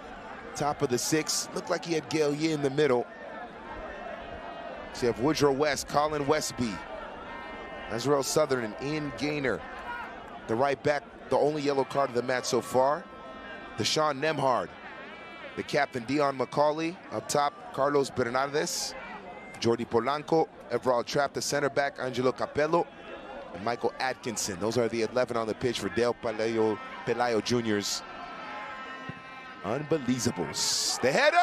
top of the 6. Looked like he had Gaelier in the middle. So you have Woodrow West, Colin Westby, Israel Sutherland, in Gaynor. The right back, the only yellow card of the match so far. Deshaun Nemhard, the captain Dion McCauley. Up top, Carlos Bernardes, Jordi Polanco, Everald Trapp, the center back, Angelo Capello, and Michael Atkinson. Those are the 11 on the pitch for Del Pelayo Juniors. Unbelievables. The header!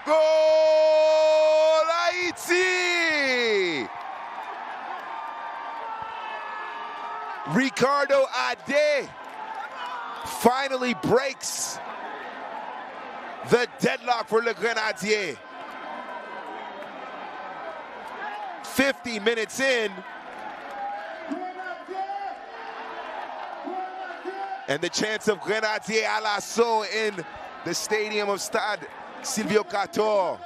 Goal! Haiti! Ricardo Ade finally breaks the deadlock for Le Grenadier. 50 minutes in, and the chance of Grenadier à l'assaut in the stadium of Stade Silvio Cator.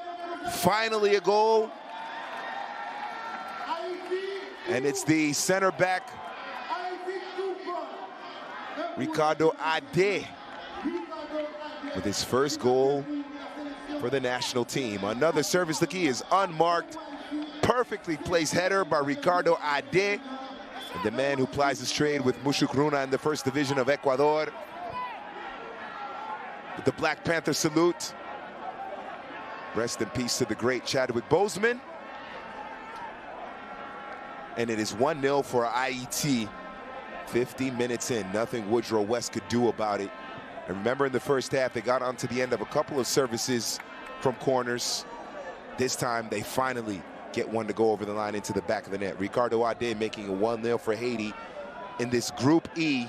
Finally a goal. And it's the center back, Ricardo Ade, with his first goal for the national team. Another service, the key is unmarked, perfectly placed header by Ricardo Ade, and the man who plies his trade with Mushukruna in the first division of Ecuador. With the Black Panther salute. Rest in peace to the great Chadwick Boseman. And it is 1-0 for Haiti. 50 minutes in, nothing Woodrow West could do about it. And remember, in the first half, they got onto the end of a couple of services from corners. This time, they finally get one to go over the line into the back of the net. Ricardo Ade making a 1-0 for Haiti in this Group E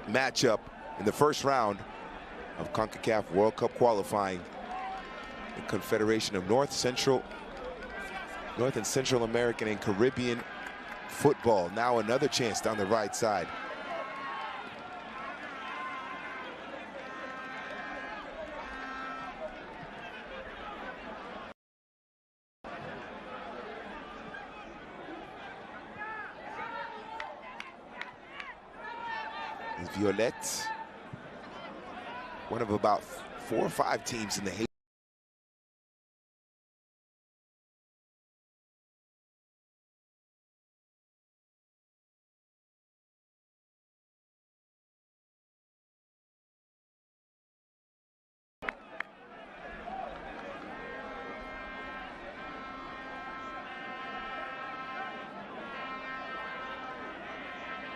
matchup in the first round of CONCACAF World Cup Qualifying. The Confederation of North and Central American and Caribbean football. Now another chance down the right side. Violette, one of about 4 or 5 teams in the Haiti.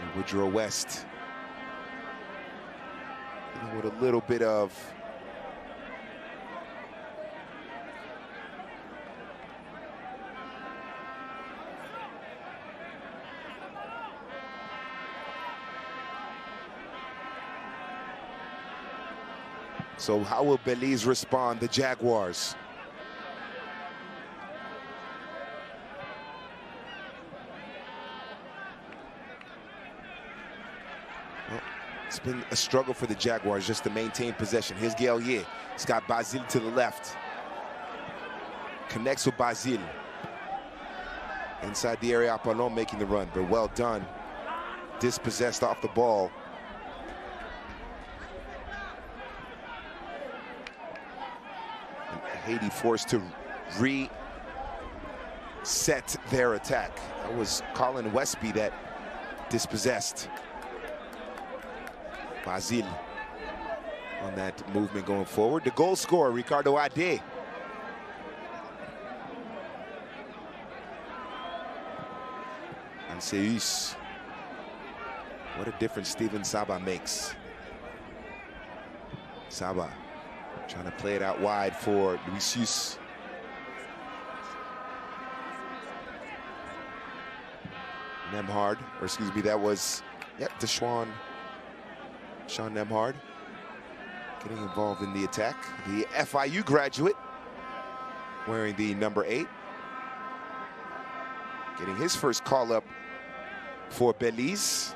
And Woodrow West with a little bit of so how will Belize respond, the Jaguars? It's been a struggle for the Jaguars just to maintain possession. Here's Gaelier. He's got Basile to the left. Connects with Basile. Inside the area, Apollon making the run, but well done. Dispossessed off the ball. And Haiti forced to reset their attack. That was Colin Westby that dispossessed Basile on that movement going forward. The goal scorer, Ricardo Ade. And Seus. What a difference Steven Saba makes. Saba trying to play it out wide for Lucius. Nemhard, or excuse me, that was, yep, Sean Nemhard getting involved in the attack. The FIU graduate wearing the number 8. Getting his first call up for Belize.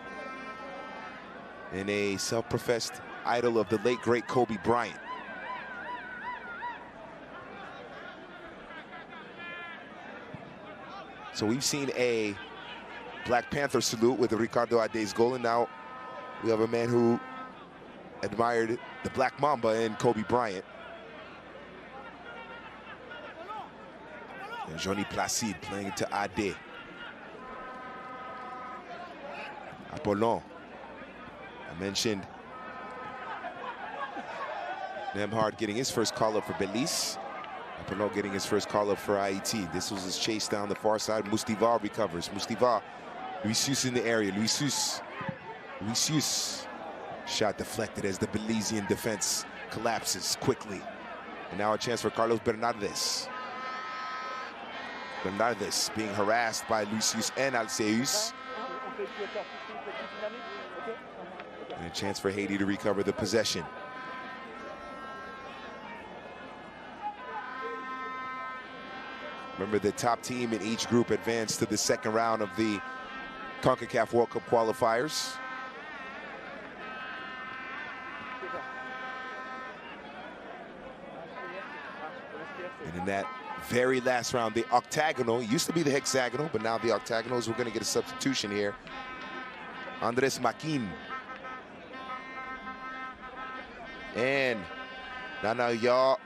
And a self-professed idol of the late, great Kobe Bryant. So we've seen a Black Panther salute with Ricardo Ade's goal, and now we have a man who admired the Black Mamba in Kobe Bryant. And Johnny Placide playing it to Ade. Apollon. I mentioned Nemhard getting his first call-up for Belize. Apollon getting his first call-up for Haiti. This was his chase down the far side. Moustivar recovers. Moustivar. Lucius in the area. Lucius. Shot deflected as the Belizean defense collapses quickly. And now a chance for Carlos Bernardes. Bernardes being harassed by Lucius and Alceus. And a chance for Haiti to recover the possession. Remember, the top team in each group advanced to the second round of the CONCACAF World Cup qualifiers. And in that very last round, the octagonal, used to be the hexagonal, but now the octagonals, we're going to get a substitution here. Andres Makin. And Nanaya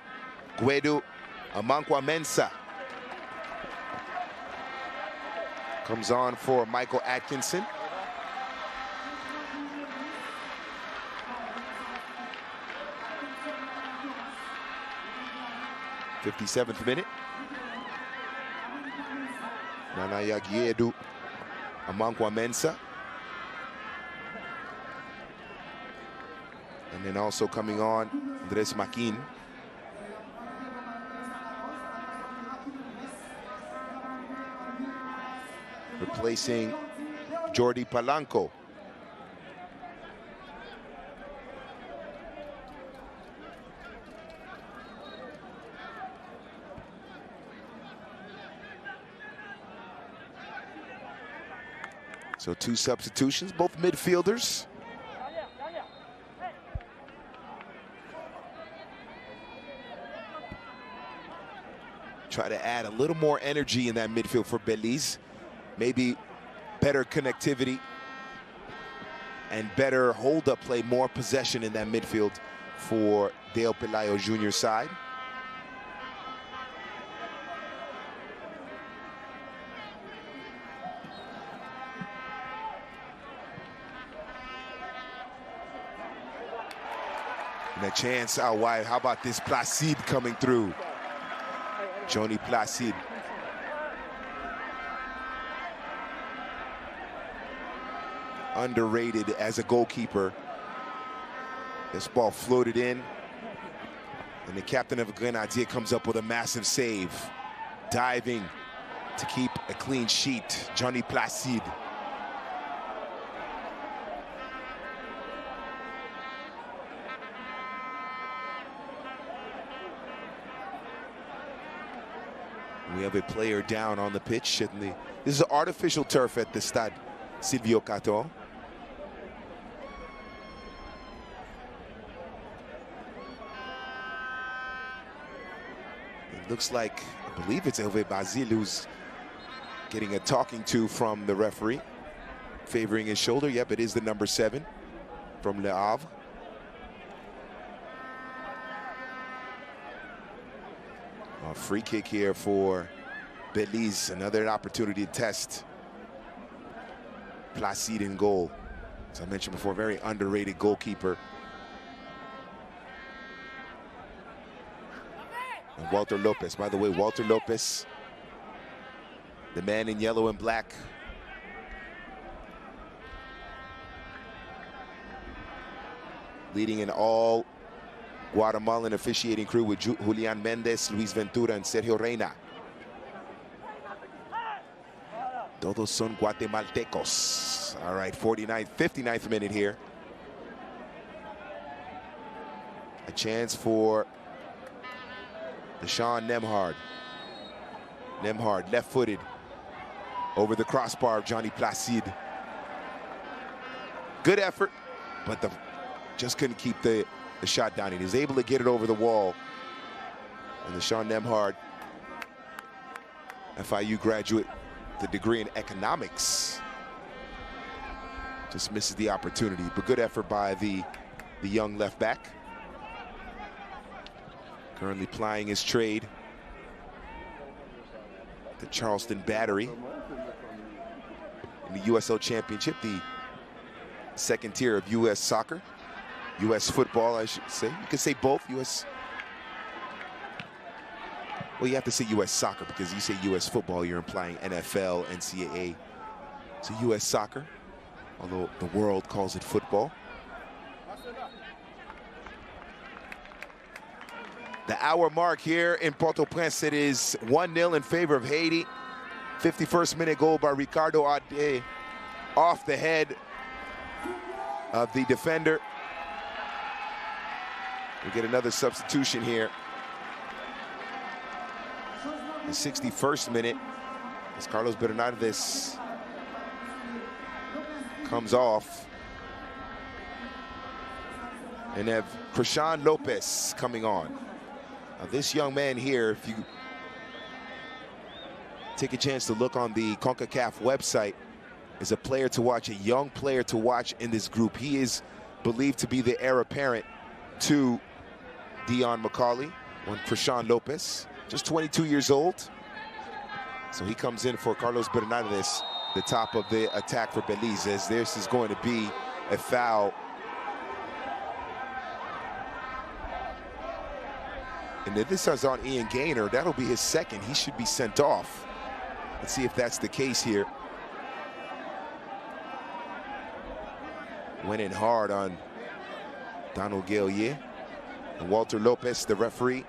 Guedu Amankwa Mensah comes on for Michael Atkinson. '57th minute. Nanaya Guedu Amankwa Mensah. And then also coming on, Andres Makin. Replacing Jordi Palanco. So 2 substitutions, both midfielders. Try to add a little more energy in that midfield for Belize. Maybe better connectivity and better hold-up play, more possession in that midfield for Dale Pelayo Jr. side. And a chance out wide. How about this Placide coming through? Johnny Placide. Underrated as a goalkeeper. This ball floated in, and the captain of Grenadier comes up with a massive save. Diving to keep a clean sheet, Johnny Placide. We have a player down on the pitch. This is an artificial turf at the Stade Silvio Cato. It looks like, I believe it's Hervé Basile who's Getting a talking to from the referee, favoring his shoulder. Yep, it is the number 7 from Le Havre. A free kick here for Belize. Another opportunity to test Placide in goal. As I mentioned before, very underrated goalkeeper. And Walter Lopez, by the way, Walter Lopez, the man in yellow and black. Leading an all Guatemalan officiating crew with Julian Mendez, Luis Ventura, and Sergio Reina. Todos son guatemaltecos. All right, 59th minute here. A chance for Deshaun Nembhard. Nembhard, left-footed, over the crossbar of Johnny Placide. Good effort, but just couldn't keep the shot down. He was able to get it over the wall. And Deshaun Nembhard, FIU graduate, the degree in economics, just misses the opportunity. But good effort by the young left back. Currently plying his trade at the Charleston Battery in the USL Championship, the second tier of U.S. soccer, U.S. football, I should say. You can say both. U.S. Well, you have to say U.S. soccer, because you say U.S. football, you're implying NFL, NCAA. So U.S. soccer, although the world calls it football. The hour mark here in Port-au-Prince, it is 1-0 in favor of Haiti. 51st minute goal by Ricardo Ade, off the head of the defender. We get another substitution here. The 61st minute, as Carlos Bernardes comes off. And have Krishan Lopez coming on. Now this young man here, if you take a chance to look on the CONCACAF website, is a player to watch, a young player to watch in this group. He is believed to be the heir apparent to Dion McCauley, one Krishan Lopez, just 22 years old. So he comes in for Carlos Bernardes, the top of the attack for Belize, as this is going to be a foul. And if this is on Ian Gaynor, that'll be his second. He should be sent off. Let's see if that's the case here. Went in hard on Donald Gaillier. And Walter Lopez, the referee.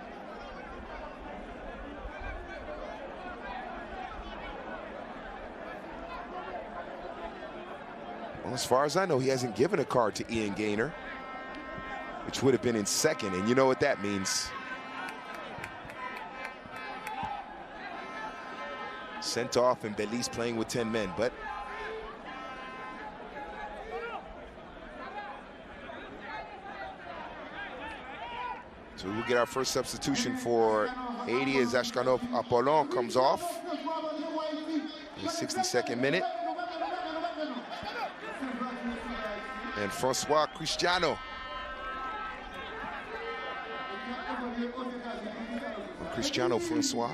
Well, as far as I know, he hasn't given a card to Ian Gaynor, which would have been in second, and you know what that means. Sent off, and Belize playing with 10 men, but so we'll get our first substitution for Haiti as Ashkanov Apollon comes off in the 62nd minute. And Francois Cristiano. Cristiano Francois,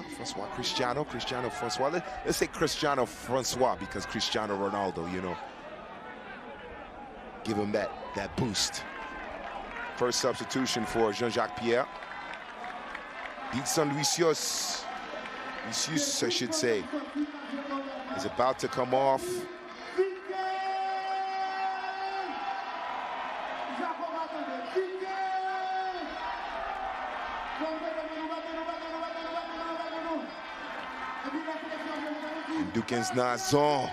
Cristiano Francois. Let's say Cristiano Francois, because Cristiano Ronaldo, you know, give him that boost. First substitution for Jean-Jacques Pierre. Dixon Lucius, I should say, is about to come off. Dukens Nazon.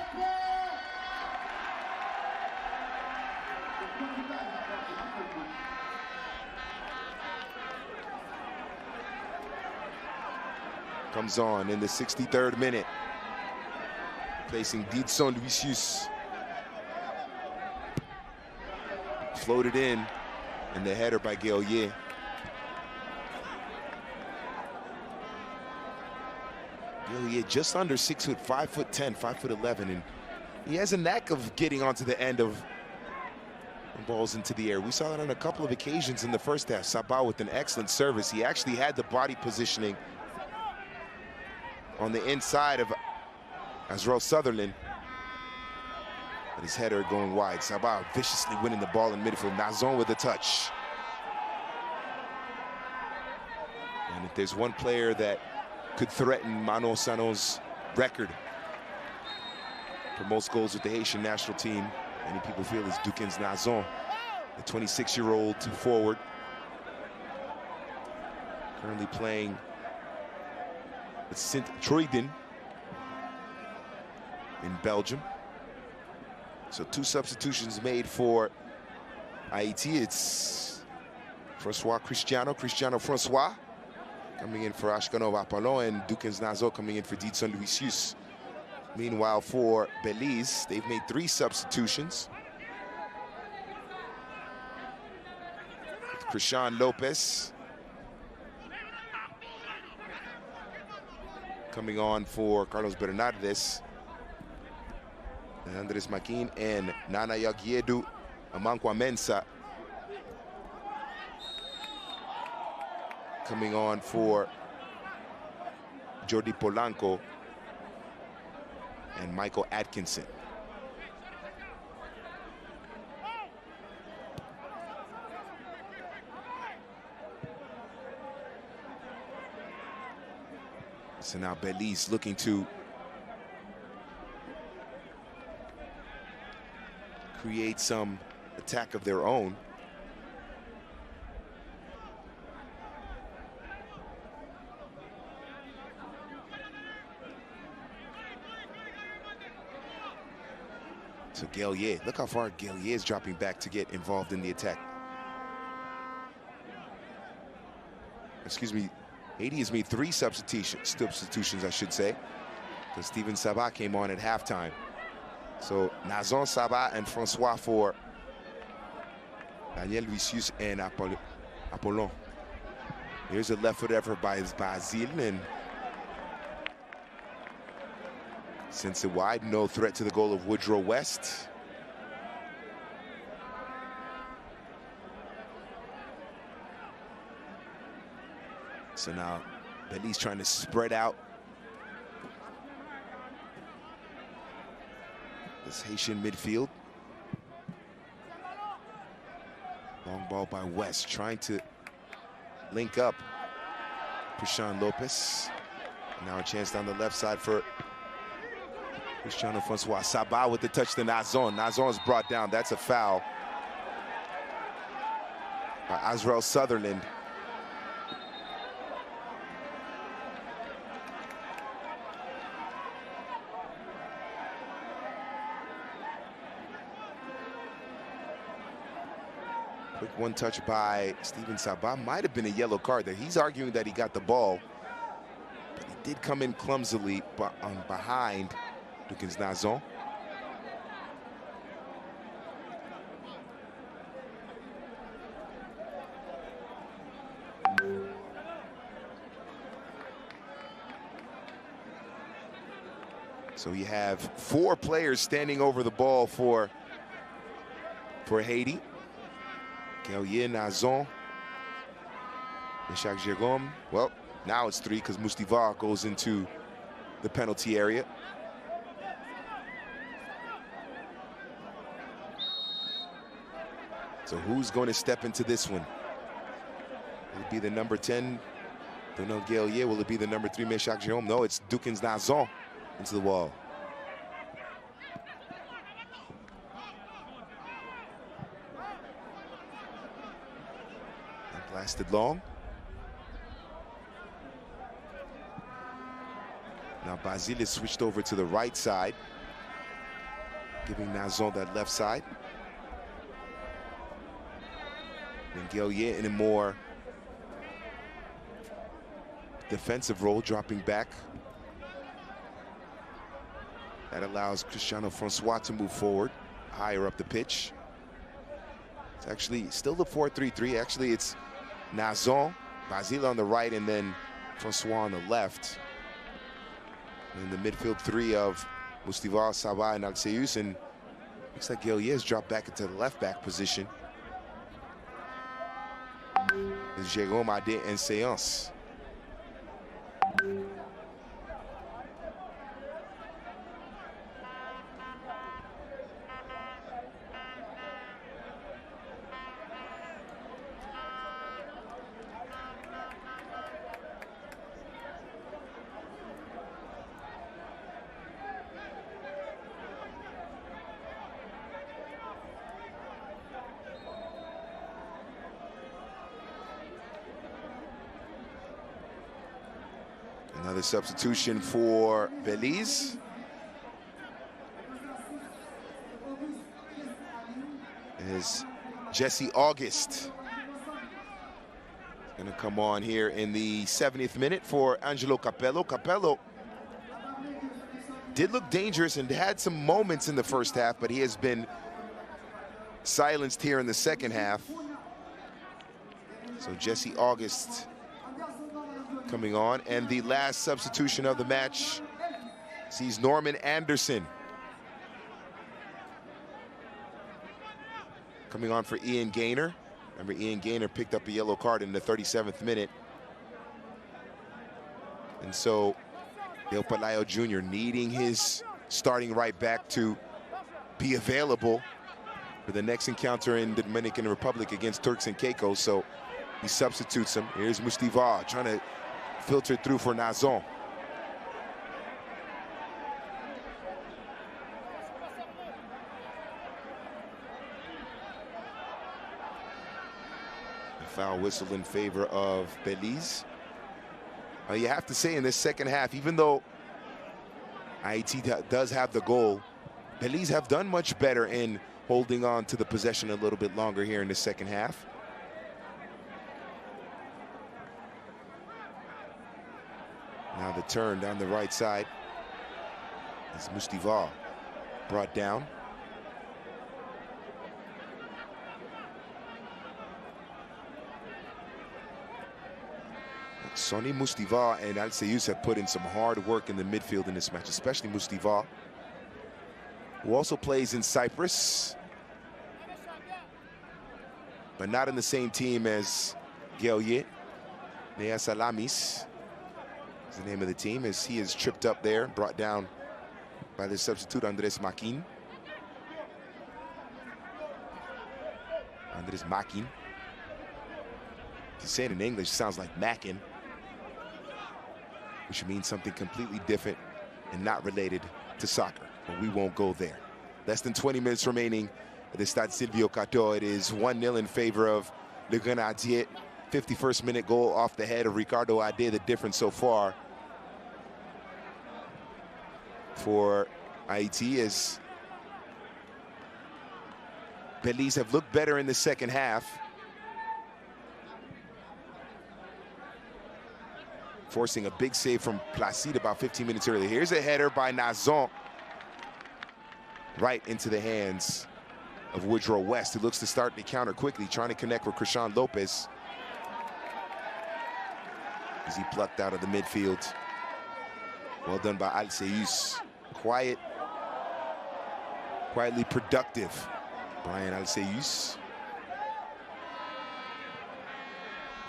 Comes on in the 63rd minute, placing Didson Lucius. Floated in, and the header by Gaillier. Gillier just under 6 foot, 5'10", 5'11", and he has a knack of getting onto the end of balls into the air. We saw that on a couple of occasions in the first half. Sabah with an excellent service. He actually had the body positioning on the inside of Azrael Sutherland, but his header going wide. Sabah viciously winning the ball in midfield. Nazon with a touch. And if there's one player that could threaten Mano Sano's record for most goals with the Haitian national team, many people feel is Dukins Nazon, the 26-year-old forward, currently playing with Sint-Truiden in Belgium. So 2 substitutions made for Haiti. It's Cristiano Francois coming in for Ashkanov Apollon, and Dukins Nazon coming in for Didson Luisius. Meanwhile, for Belize, they've made 3 substitutions. Krishan Lopez coming on for Carlos Bernardes, and Andres Makin, and Nana Yagiedu Amankwa Mensah coming on for Jordi Polanco and Michael Atkinson. So now Belize looking to create some attack of their own. So Galier, look how far Galier is dropping back to get involved in the attack. Excuse me, Haiti has made 3 substitutions, I should say, because Steven Sabah came on at halftime. So Nazon, Sabah, and Francois for Daniel Luisius and Apollon. Here's a left foot effort by Basile, and sends it wide. No threat to the goal of Woodrow West. So now Belize trying to spread out this Haitian midfield. Long ball by West, trying to link up Krishan Lopez. Now a chance down the left side for Cristiano Francois. Sabah with the touch to Nazon. Nazon is brought down. That's a foul by Azrael Sutherland. Quick one touch by Steven Sabah. Might have been a yellow card there. He's arguing that he got the ball, but he did come in clumsily behind Dukins Nazon. So you have 4 players standing over the ball for Haiti. Galier, Nazon, Meshach Jergom. Well, now it's 3 because Mustivar goes into the penalty area. So who's going to step into this one? Will it be the number 10, Donald Galier? Will it be the number 3, Meshach Jerome? No, it's Dukins Nazon into the wall. And blasted long. Now Basile is switched over to the right side, giving Nazon that left side. And Galier in a more defensive role, dropping back. That allows Cristiano Francois to move forward, higher up the pitch. It's actually still the 4-3-3. Actually, it's Nazon, Basile on the right, and then Francois on the left. In the midfield three of Mustivar, Sabah, and Alceus, and looks like Guellier dropped back into the left back position. It's Jérôme Adé en séance. Another substitution for Belize. Is Jesse August. Gonna come on here in the 70th minute for Angelo Capello. Capello did look dangerous and had some moments in the first half, but he has been silenced here in the second half. So Jesse August coming on, and the last substitution of the match sees Norman Anderson coming on for Ian Gaynor. Remember, Ian Gaynor picked up a yellow card in the 37th minute. And so Del Palayo Jr. needing his starting right back to be available for the next encounter in the Dominican Republic against Turks and Caicos. So he substitutes him. Here's Mustivar trying to filter through for Nazon. A foul whistle in favor of Belize. You have to say in this second half, even though Haiti does have the goal, Belize have done much better in holding on to the possession a little bit longer here in the second half. Now the turn down the right side is Mustivar brought down. Sonny Mustivar and Alceus have put in some hard work in the midfield in this match, especially Mustivar, who also plays in Cyprus, but not in the same team as Guellier. Nea Salamis is the name of the team, as he is tripped up there, brought down by the substitute Andres Makin. Andres Makin. If you say it in English, it sounds like Mackin, which means something completely different and not related to soccer, but we won't go there. Less than 20 minutes remaining at the Stade Silvio Cato. It is 1-0 in favor of Le Grenadier. 51st minute goal off the head of Ricardo Ade, the difference so far for Haiti, as Belize have looked better in the second half, forcing a big save from Placide about 15 minutes earlier. Here's a header by Nazon, right into the hands of Woodrow West, who looks to start the counter quickly, trying to connect with Krishan Lopez, as he plucked out of the midfield. Well done by Alceus. Quietly productive, Brian Alceus.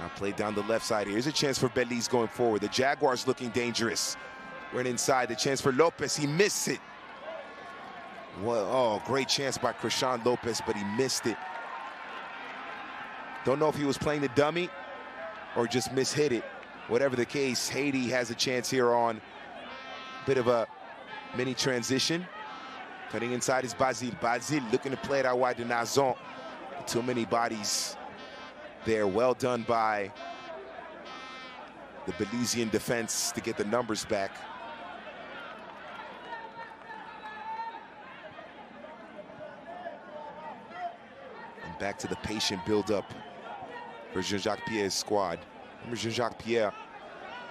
Now played down the left side. Here's a chance for Belize going forward. The Jaguars looking dangerous. Went inside, the chance for Lopez. He missed it. Well, oh, great chance by Krishan Lopez, but he missed it. Don't know if he was playing the dummy or just mishit it. Whatever the case, Haiti has a chance here on a bit of a mini transition. Cutting inside is Basile. Basile looking to play it out wide to Nazon. Too many bodies there. Well done by the Belizean defense to get the numbers back. And back to the patient build-up for Jean-Jacques Pierre's squad. Remember, Jean-Jacques Pierre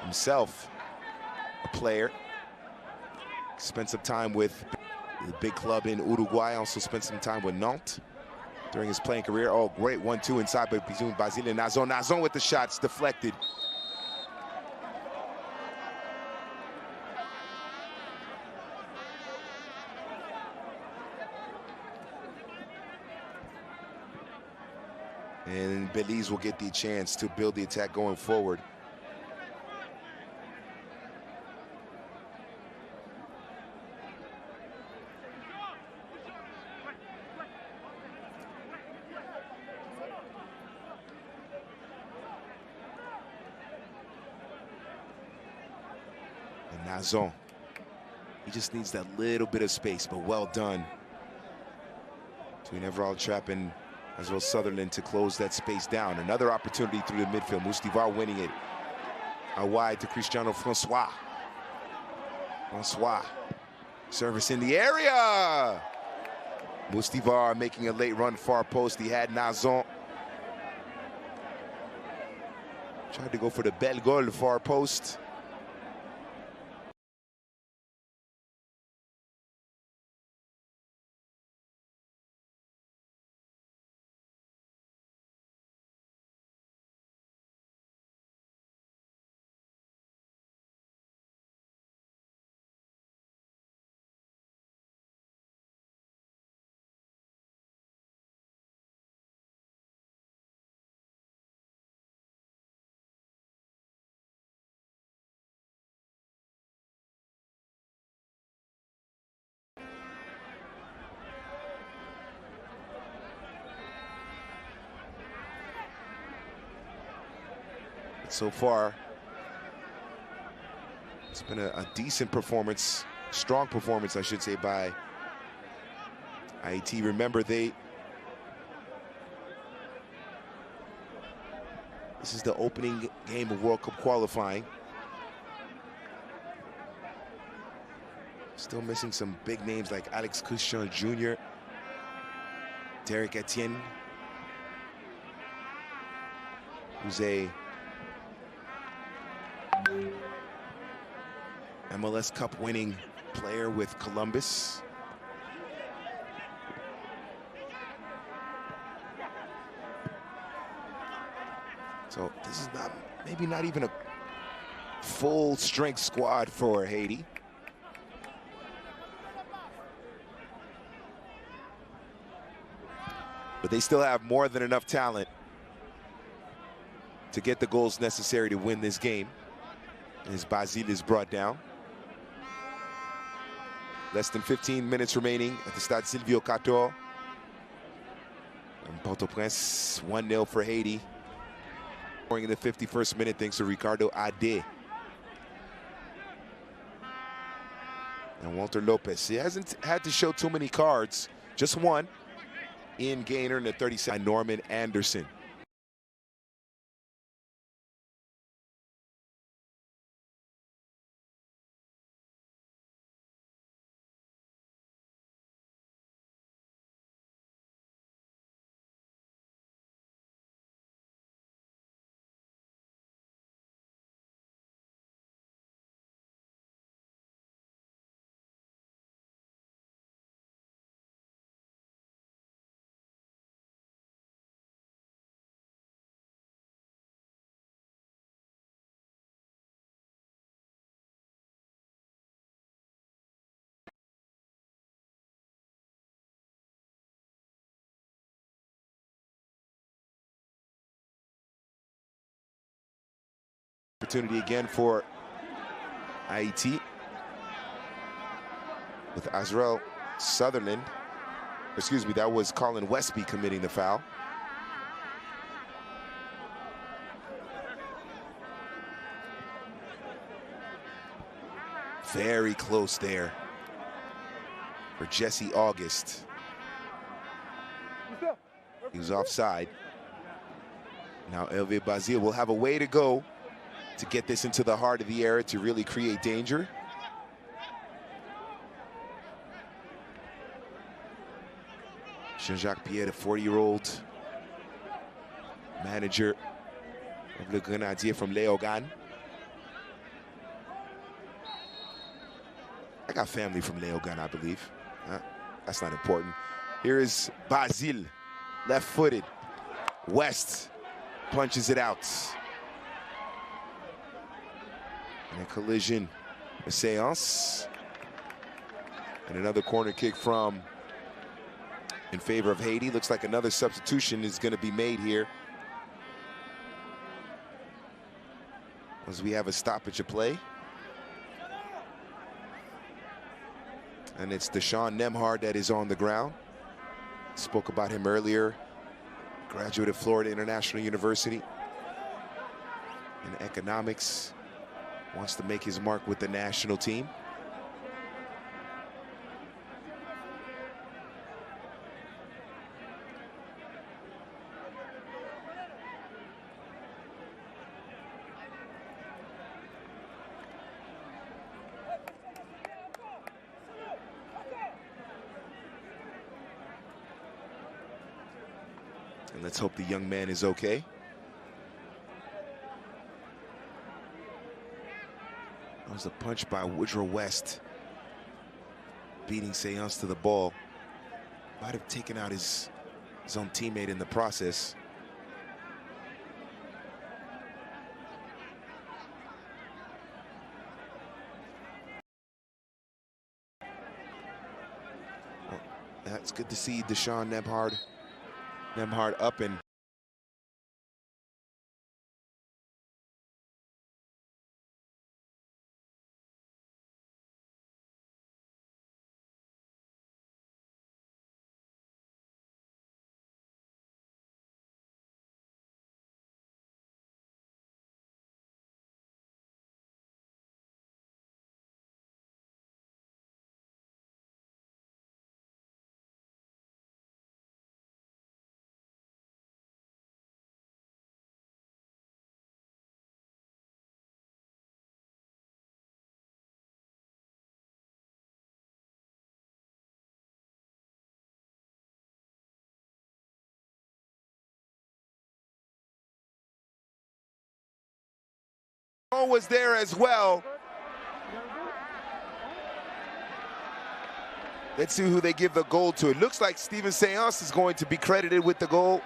himself, a player, spent some time with the big club in Uruguay, also spent some time with Nantes during his playing career. Oh, great 1-2 inside by Basile and Nazon. Nazon with the shots, deflected. And Belize will get the chance to build the attack going forward. And Nazon, he just needs that little bit of space, but well done between Everald Trapp and as well Sutherland to close that space down. Another opportunity through the midfield. Moustivar winning it. Out wide to Cristiano Francois. Francois. Service in the area. Moustivar making a late run far post. He had Nazon. Tried to go for the bel goal far post. So far, it's been a decent performance, strong performance, I should say, by Haiti. Remember, this is the opening game of World Cup qualifying. Still missing some big names like Alex Cushion Jr., Derek Etienne, who's a MLS Cup winning player with Columbus. So this is maybe not even a full strength squad for Haiti. But they still have more than enough talent to get the goals necessary to win this game. As Basile is brought down. Less than 15 minutes remaining at the Stade Silvio Cator. And Port-au-Prince 1-0 for Haiti. Scoring in the 51st minute thanks to Ricardo Ade. And Walter Lopez. He hasn't had to show too many cards. Just one. Ian Gaynor in the 37th. Norman Anderson. Opportunity again for Haiti with Azrael Sutherland. Excuse me, that was Colin Westby committing the foul. Very close there for Jesse August. He was offside. Now Hervé Basile will have a way to go to get this into the heart of the area to really create danger. Jean-Jacques Pierre, the 40-year-old manager of Le Grenadier from Léogane. I got family from Léogane, I believe. That's not important. Here is Basile, left-footed. West punches it out. And a collision, a séance. And another corner kick in favor of Haiti. Looks like another substitution is going to be made here as we have a stoppage of play. And it's Deshaun Nemhard that is on the ground. Spoke about him earlier. Graduate of Florida International University in economics. Wants to make his mark with the national team. And let's hope the young man is okay. That was a punch by Woodrow West, beating Seance to the ball. Might have taken out his own teammate in the process. Well, that's good to see Deshaun Nemhard up and was there as well. Let's see who they give the goal to. It looks like Steven Seance is going to be credited with the goal.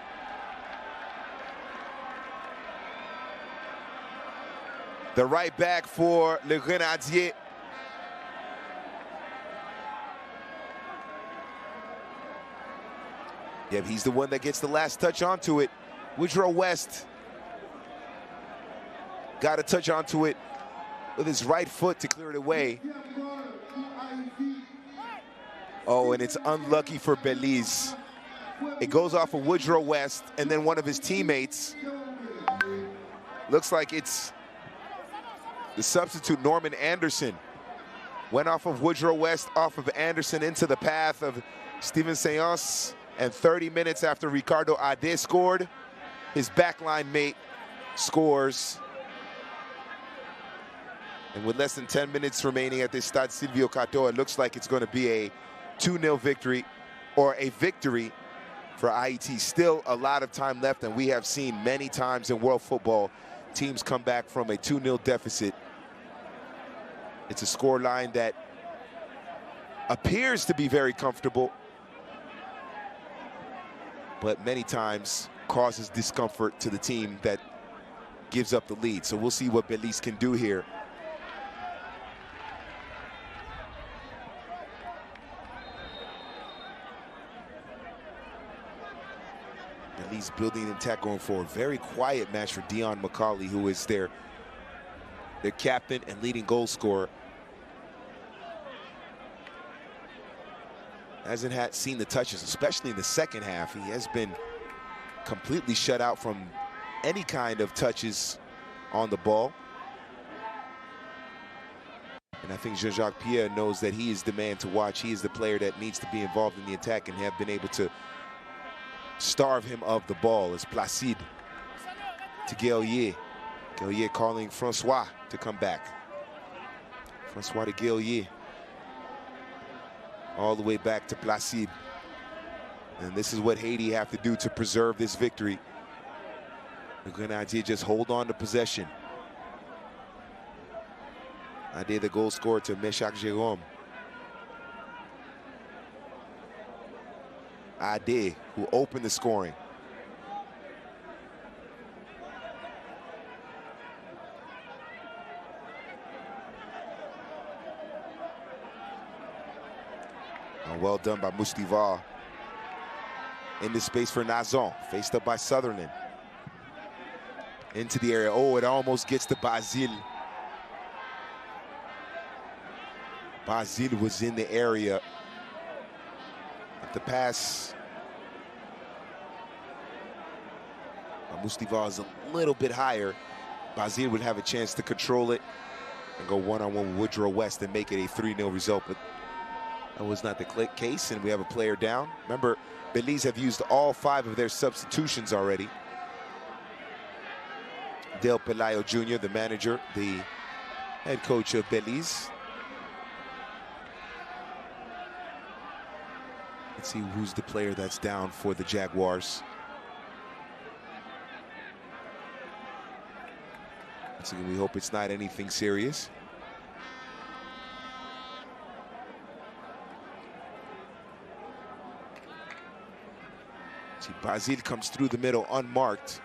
The right back for Le Grenadier. Yep, he's the one that gets the last touch onto it. Woodrow West got a touch onto it with his right foot to clear it away. Oh, and it's unlucky for Belize. It goes off of Woodrow West, and then one of his teammates. Looks like it's the substitute, Norman Anderson. Went off of Woodrow West, off of Anderson into the path of Steven Seance. And 30 minutes after Ricardo Ade scored, his backline mate scores. And with less than 10 minutes remaining at this Stade Silvio Cato, it looks like it's going to be a 2-0 victory, or a victory for Haiti. Still a lot of time left, and we have seen many times in world football teams come back from a 2-0 deficit. It's a scoreline that appears to be very comfortable, but many times causes discomfort to the team that gives up the lead. So we'll see what Belize can do here. Belize building an attack going forward. Very quiet match for Dion McCauley, who is their captain and leading goal scorer. Hasn't seen the touches, especially in the second half. He has been completely shut out from any kind of touches on the ball. And I think Jean-Jacques Pierre knows that he is the man to watch. He is the player that needs to be involved in the attack and have been able to starve him of the ball. It's Placide to Guillier. Guillier calling Francois to come back. Francois to Guillier. All the way back to Placide. And this is what Haiti have to do to preserve this victory. The Grenadier just hold on to possession. Ade, the goal scorer, to Meshach Jérôme. Ade, who opened the scoring. And well done by Mustivar. In the space for Nazon, faced up by Sutherland. into the area. Oh, it almost gets to Basile. Basile was in the area. If the pass, Mustivar is a little bit higher, Basile would have a chance to control it and go one-on-one with Woodrow West and make it a 3-0 result, but that was not the case, and we have a player down. Remember, Belize have used all 5 of their substitutions already. Del Pelayo Jr., the manager, the head coach of Belize. Let's see who's the player that's down for the Jaguars. Once again, we hope it's not anything serious. See, Basile comes through the middle unmarked.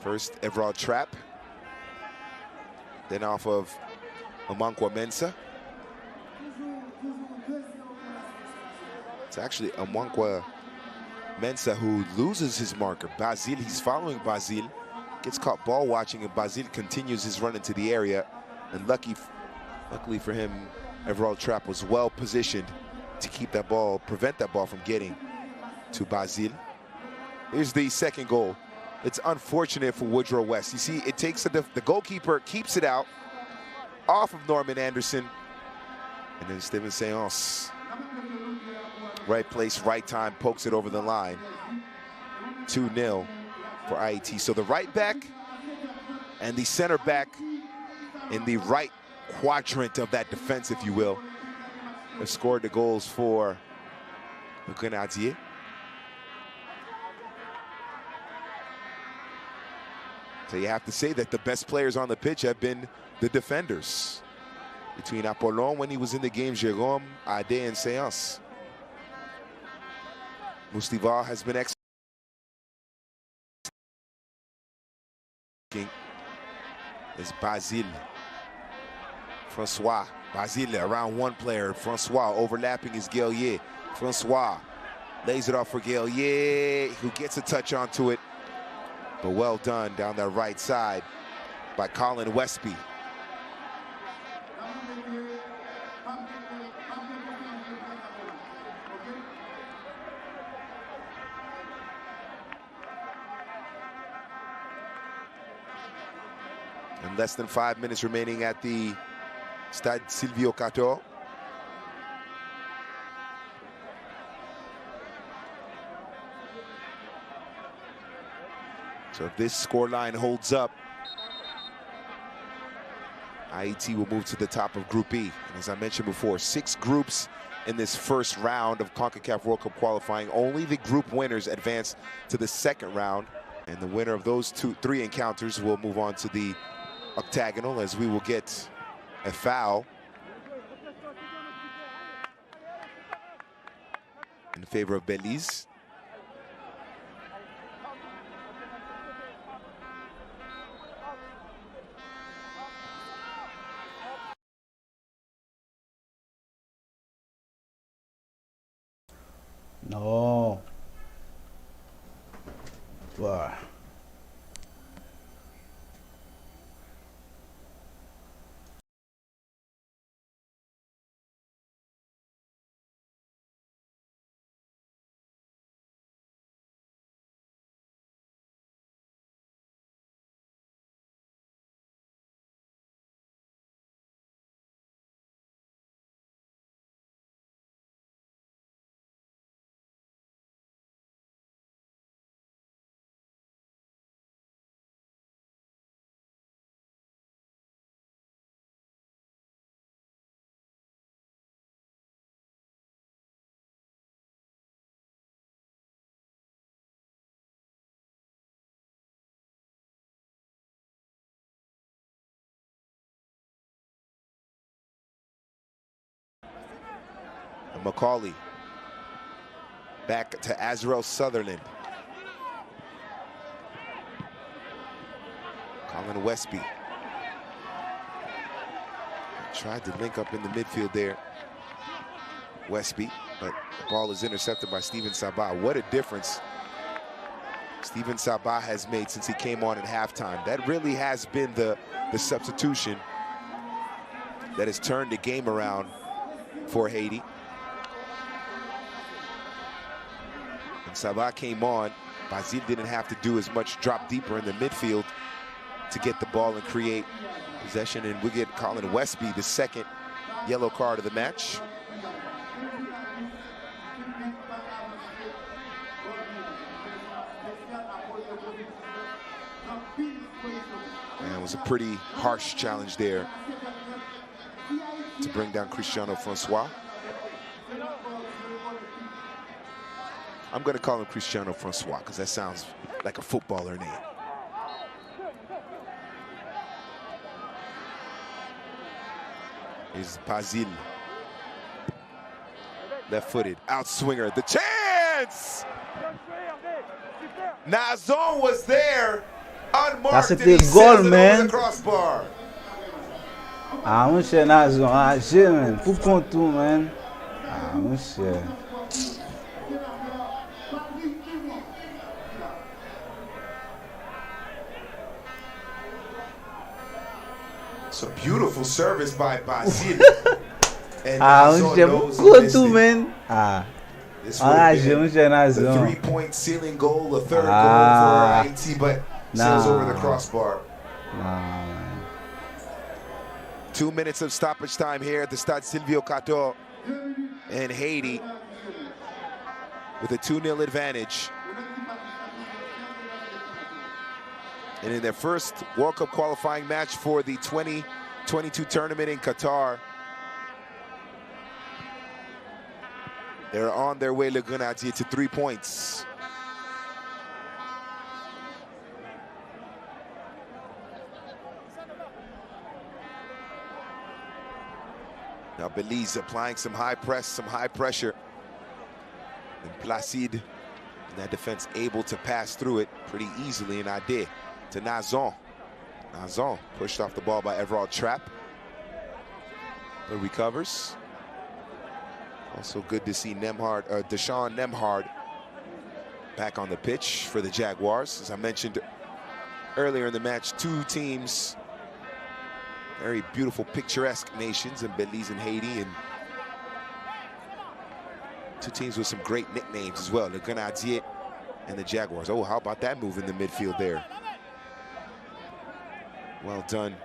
First, Evrard Trapp. Then off of Amankwa Mensah. It's actually Amankwa Mensah who loses his marker. Basile, he's following Basile. Gets caught ball watching, and Basile continues his run into the area. And luckily for him, Evrard Trapp was well positioned to keep that ball, prevent that ball from getting to Basile. Here's the second goal. It's unfortunate for Woodrow West. You see, it takes the goalkeeper keeps it out off of Norman Anderson, and then Steven Seance, right place, right time, pokes it over the line. 2-0 for Haiti. So the right back and the center back in the right quadrant of that defense, if you will, have scored the goals for the Grenadier. So you have to say that the best players on the pitch have been the defenders. Between Apollon when he was in the game, Jérôme, Ade, and Séance. Mustivar has been excellent. It's Basile. Francois. Basile around one player. Francois overlapping is Gaillier. Francois lays it off for Gaillier, who gets a touch onto it. But well done down that right side by Colin Westby. And less than 5 minutes remaining at the Stade Silvio Cato. So if this scoreline holds up, Haiti will move to the top of Group E. And as I mentioned before, 6 groups in this first round of CONCACAF World Cup qualifying. Only the group winners advance to the second round. And the winner of those 3 encounters will move on to the octagonal, as we will get a foul in favor of Belize. No. Wow. Macaulay back to Azrael Sutherland. Colin Westby tried to link up in the midfield there, Westby, but the ball is intercepted by Steven Sabah. What a difference Steven Sabah has made since he came on at halftime. That really has been the substitution that has turned the game around for Haiti. When Sabah came on, Basile didn't have to do as much drop deeper in the midfield to get the ball and create possession, and we get Colin Westby the second yellow card of the match. And it was a pretty harsh challenge there to bring down Cristiano Francois. I'm going to call him Cristiano Francois because that sounds like a footballer name. Is Basile. Left-footed, outswinger, the chance! Nazon was there, unmarked, and he says it over the crossbar. Ah, mon cher Nazon, j'ai, man. Pour contour, man. Ah, mon cher. It's a beautiful service by Basile. And Ah, Nazon mon cher, knows pour he missed contour, it. man. Ah. This would have been mon cher the Nazon. three-point ceiling goal, the third goal for Haiti, but sails over the crossbar. Nah, man. 2 minutes of stoppage time here at the Stade Silvio Cato in Haiti with a 2-0 advantage. And in their first World Cup qualifying match for the 2022 tournament in Qatar, they're on their way, Le Grenadier, to 3 points. Now Belize applying some high press, some high pressure. And Placide in that defense able to pass through it pretty easily, and Ade to Nazon. Nazon pushed off the ball by Everald Trapp, but recovers. Also good to see Deshaun Nemhard back on the pitch for the Jaguars. As I mentioned earlier in the match, two teams, very beautiful, picturesque nations in Belize and Haiti, and two teams with some great nicknames as well, the Grenadier and the Jaguars. Oh, how about that move in the midfield there? Well done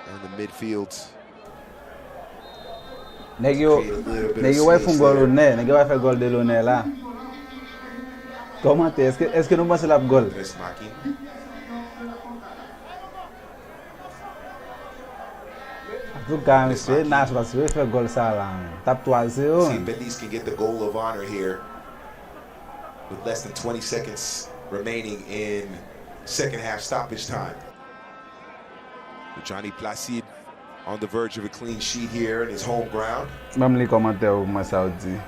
in the midfield. Negyo vai faire un gol au nez, Negyo va faire gol de l'honneur là. Comment est-ce que nous pensons la gol? En tout cas, monsieur, Nas va se faire gol ça là. Tape 3-0. See if Belize can get the goal of honor here with less than 20 seconds remaining in second half stoppage time. Johnny Placide on the verge of a clean sheet here in his home ground. Même les commentaires au moins ça dit.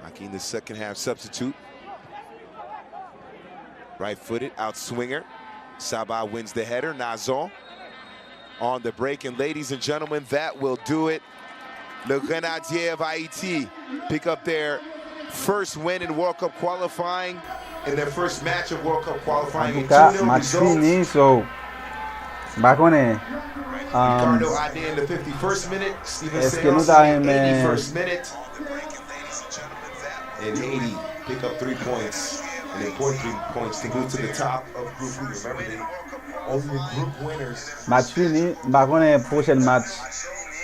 Making the second half substitute. Right-footed, outswinger. Sabah wins the header. Nazon on the break. And ladies and gentlemen, that will do it. Le Grenadier of Haiti pick up their first win in World Cup qualifying. In their first match of World Cup qualifying. En tout cas, match fini, so bakone. Ricardo Ade in the 51st minute. Steven Seos in the 81st minute. And Haiti pick up 3 points. An important 3 points to go to the top of Group B. Remember, they only group winners. Match fini, bakone prochain match.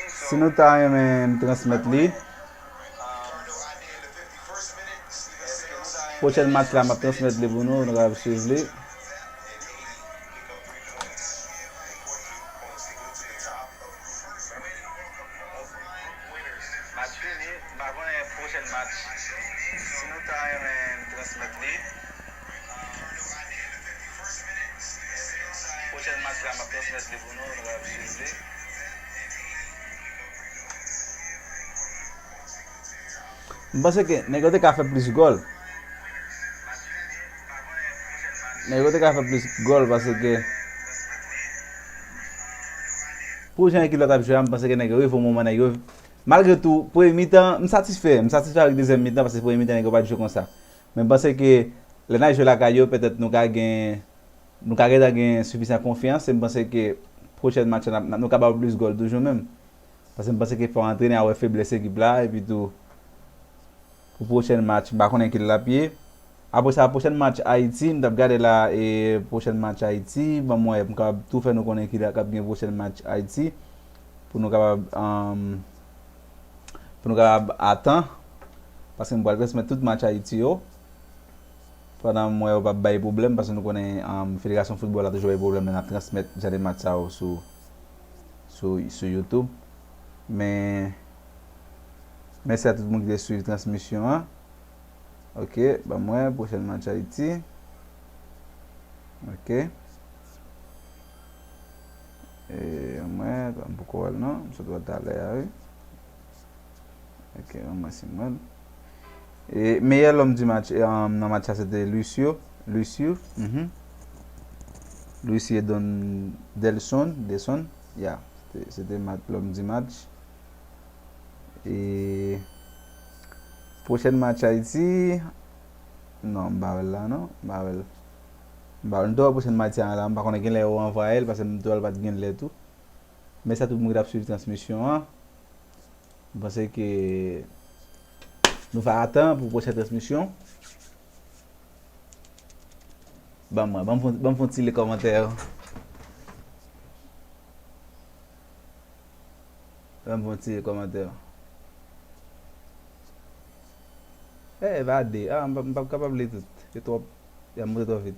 Si nous t'avons transmettre li. Prochain match là, m'a transmettre li pour nous, nous allons suivre li. Parce que Negyo te ka fait plus goal. Negyo te ka fait plus goal parce que pour gens qui l'ont joué, parce que Negyo il faut moment Negyo Malgré tout, premier mi-temps, je suis satisfait avec deuxième mi-temps parce que premier mi-temps, il n'y a pas de jeu comme ça. Mais je pense que les gens jouent la caillou, peut-être nous avons gagné suffisamment confiance et je pense que prochain match, nous sommes capables plus de goals toujours même. Parce que je pense qu'il faut entraîner à faiblesse équipe là et puis tout. Pour le prochain match, je ne sais pas qui l'a pied. Après ça, le prochain match Haïti, nous avons regardé là et le prochain match Haïti. Moi, je vais tout faire nous connaître qui a gagné le prochain match Haïti pour nous capables attendre parce que nous allons transmettre tout le match Haïti pendant moi on va pas de problème parce que nous connaissons la fédération football a toujours des problèmes de transmettre les matchs sur YouTube mais merci à tout le monde qui a suivi la transmission hein. OK bah moi prochain match Haïti OK et moi pourquoi non ça doit aller OK moi c'est moi. Et meilleur homme du match dans le match c'était Lucio. Lucio Delson, yeah, c'était l'homme du match. Et prochain match Haïti non, Bawel là non, Bawel. Bawel doit prochain match là, on pas connait les envoyer parce que nous doit pas gagner tout. Mais ça tout le monde a suivi transmission hein. Je pense que nous allons attendre pour la prochaine transmission. Bon, faire les commentaires. Les commentaires. Va aider. Je ne suis pas capable de tout. C'est trop. Il y a trop vite.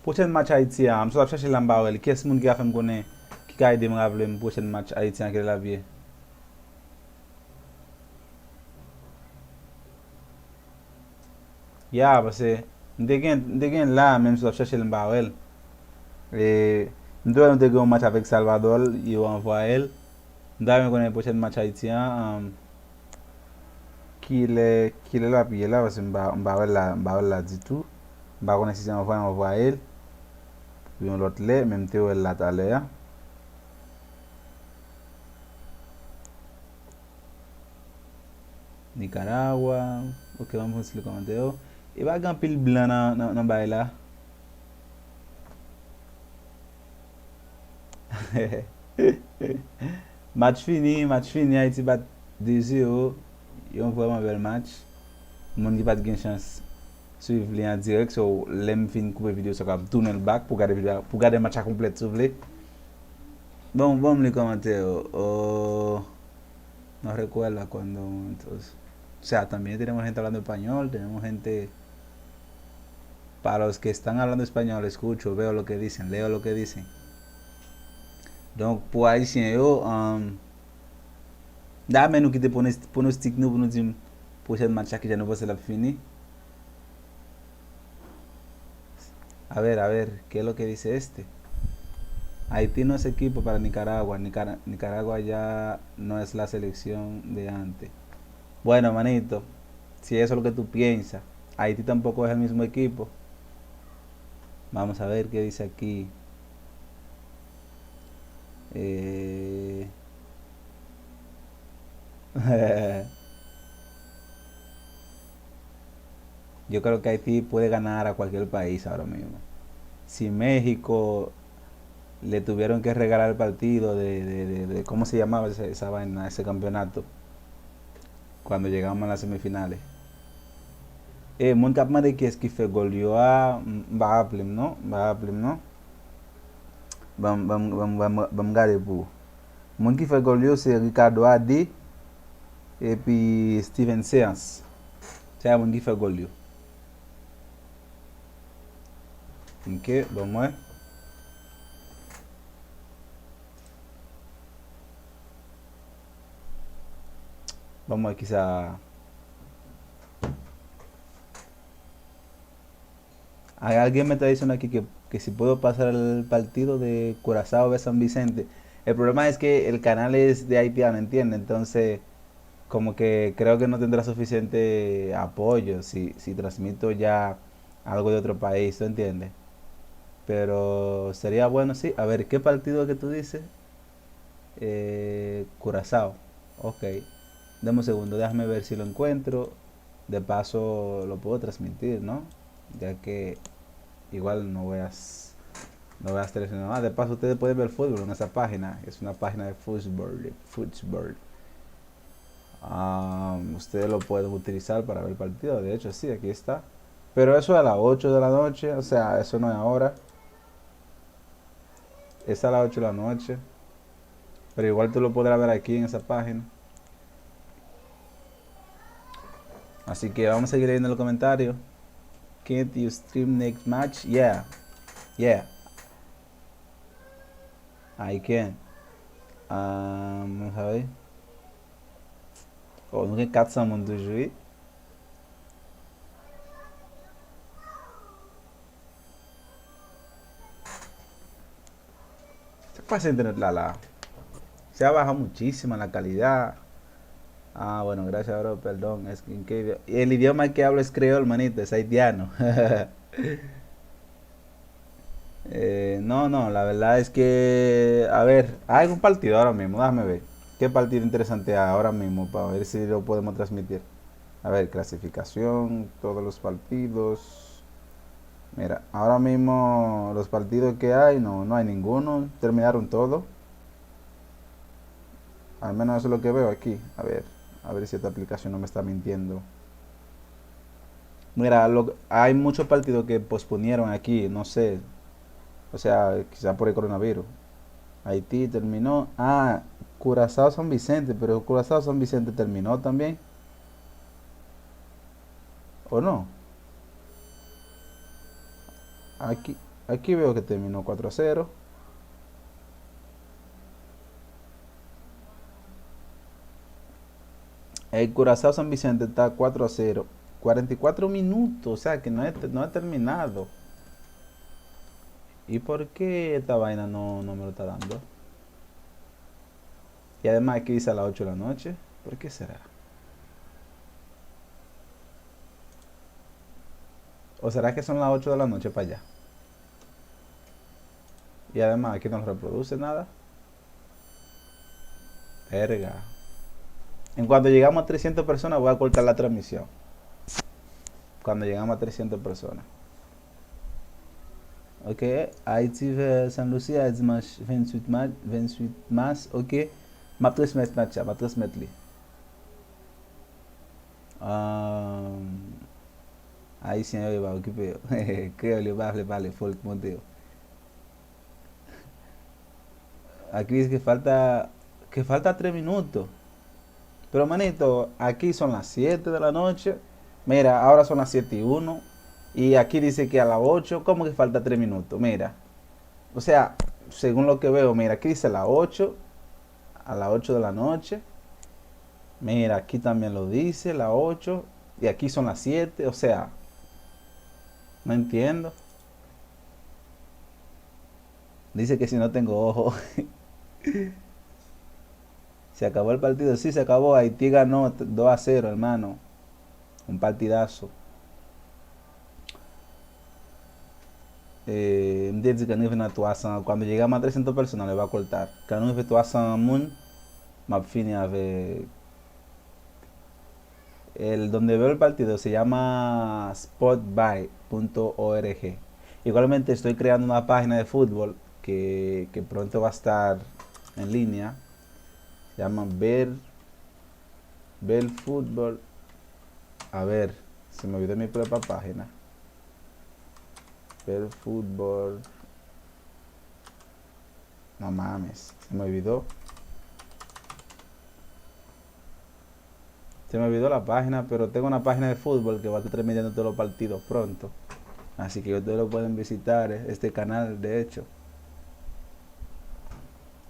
Prochain match Haïti, je vais chercher l'ambarel. Qui est-ce qui a fait me connaître qui a aidé me rappeler le prochain match haïtien qui est la vie? Yeah, parce que je là même si je chercher l'ambarel. Et je dois un match avec Salvador, il va envoyer. Je dois connaître le prochain match haïtien qui est là puis là parce que je là du tout. Je ne sais pas si c'est envoyer. Puis on l'autre là, même Théo là tout à l'heure. Nicaragua. OK, on va voir le commentaire. Il va y avoir un pile blanc dans bail là. Match fini, Haïti bat 2-0. Ils ont vraiment un bel match. Le monde qui pas de chance suivre les en direct sur l'aime fin couper vidéo sur tourner le back pour garder le match complet s'il vous plaît. Bon les commentaires no recuerda cuando entonces o sea también tenemos gente hablando español, tenemos gente para los que están hablando español escucho, veo lo que dicen, leo lo que dicen. Donc pour haïtien yo dame nous qui te pronostic nous pour nous dire prochain match qui já não va ser fini. A ver, ¿qué es lo que dice este? Haití no es equipo para Nicaragua. Nicaragua ya no es la selección de antes. Bueno, manito, si eso es lo que tú piensas, Haití tampoco es el mismo equipo. Vamos a ver qué dice aquí. Yo creo que Haití puede ganar a cualquier país ahora mismo. Si México le tuvieron que regalar el partido de ¿cómo se llamaba esa vaina, ese campeonato? Cuando llegamos a las semifinales. Mon capman de qui est-ce qui fait goal yo a non? Bam gade pour. Mon qui fait goal yo c'est Ricardo Adi et puis Steven Seance. C'est mon qui fait goal yo. OK, bon moi. Vamos a quizá... Alguien me está diciendo aquí que si puedo pasar el partido de Curazao de San Vicente. El problema es que el canal es de haitiano, ¿entiendes? Entonces, como que creo que no tendrá suficiente apoyo si transmito ya algo de otro país, ¿tú entiendes? Pero sería bueno, sí. A ver, ¿qué partido que tú dices? Curazao. Ok. Dame un segundo, déjame ver si lo encuentro. De paso lo puedo transmitir, ¿no? Ya que igual no voy a estar diciendo nada. De paso ustedes pueden ver fútbol en esa página. Es una página de fútbol. Ustedes lo pueden utilizar para ver el partido. De hecho, sí, aquí está. Pero eso es a las 8 de la noche. O sea, eso no es ahora. Es a las 8 de la noche. Pero igual tú lo podrás ver aquí en esa página. Así que vamos a seguir leyendo los comentarios. Can't you stream next match? Yeah. Yeah. I can. Vamos a ver. Oh, nous avons 400 monde de jouer. ¿Qué pasa internet la? Se ha bajado muchísimo la calidad. Bueno, gracias, bro, perdón. Es que el idioma que hablo es creol, manito, es haitiano. No, la verdad es que, a ver, hay un partido ahora mismo, déjame ver. ¿Qué partido interesante hay ahora mismo para ver si lo podemos transmitir? A ver, clasificación, todos los partidos. Mira, ahora mismo los partidos que hay, no hay ninguno, terminaron todos. Al menos eso es lo que veo aquí. A ver si esta aplicación no me está mintiendo. Mira, hay muchos partidos que posponieron aquí, no sé. O sea, quizá por el coronavirus. Haití terminó. Curazao San Vicente, pero Curazao San Vicente terminó también. ¿O no? Aquí veo que terminó 4-0. El Curazao San Vicente está 4-0. 44 minutos, o sea que no ha terminado. ¿Y por qué esta vaina no me lo está dando? Y además aquí dice a las 8 de la noche. ¿Por qué será? ¿O será que son las 8 de la noche para allá? Y además aquí no reproduce nada. Verga. En cuanto llegamos a 300 personas voy a cortar la transmisión. Cuando llegamos a 300 personas. Ok, Haïti vers San Lucia dimanche 28 mars. Ok, ma transmettre match, ma transmettre li. Haïtien yo va occuper yo. Créole yo va parler folk monte yo. Aquí dice que falta 3 minutos. Pero manito, aquí son las 7 de la noche. Mira, ahora son las 7:01. Y aquí dice que a las 8, ¿cómo que falta 3 minutos? Mira, o sea, según lo que veo, mira, aquí dice las 8, a las 8 de la noche. Mira, aquí también lo dice, las 8, y aquí son las 7, o sea, no entiendo. Dice que si no tengo ojo. Se acabó el partido, sí, se acabó. Haití ganó 2-0, hermano. Un partidazo. Me dice que no iba a actuar. Cuando llegamos a 300 personas, le va a cortar. Que no iba a actuar Moon. Mapfini a ver. Donde veo el partido se llama spotbuy.org. Igualmente estoy creando una página de fútbol que pronto va a estar en línea. Se llama Ver Fútbol. A ver, se me olvidó mi propia página. Ver Fútbol. No mames, se me olvidó. Se me olvidó la página, pero tengo una página de fútbol que va a estar transmitiendo todos los partidos pronto. Así que ustedes lo pueden visitar, este canal, de hecho.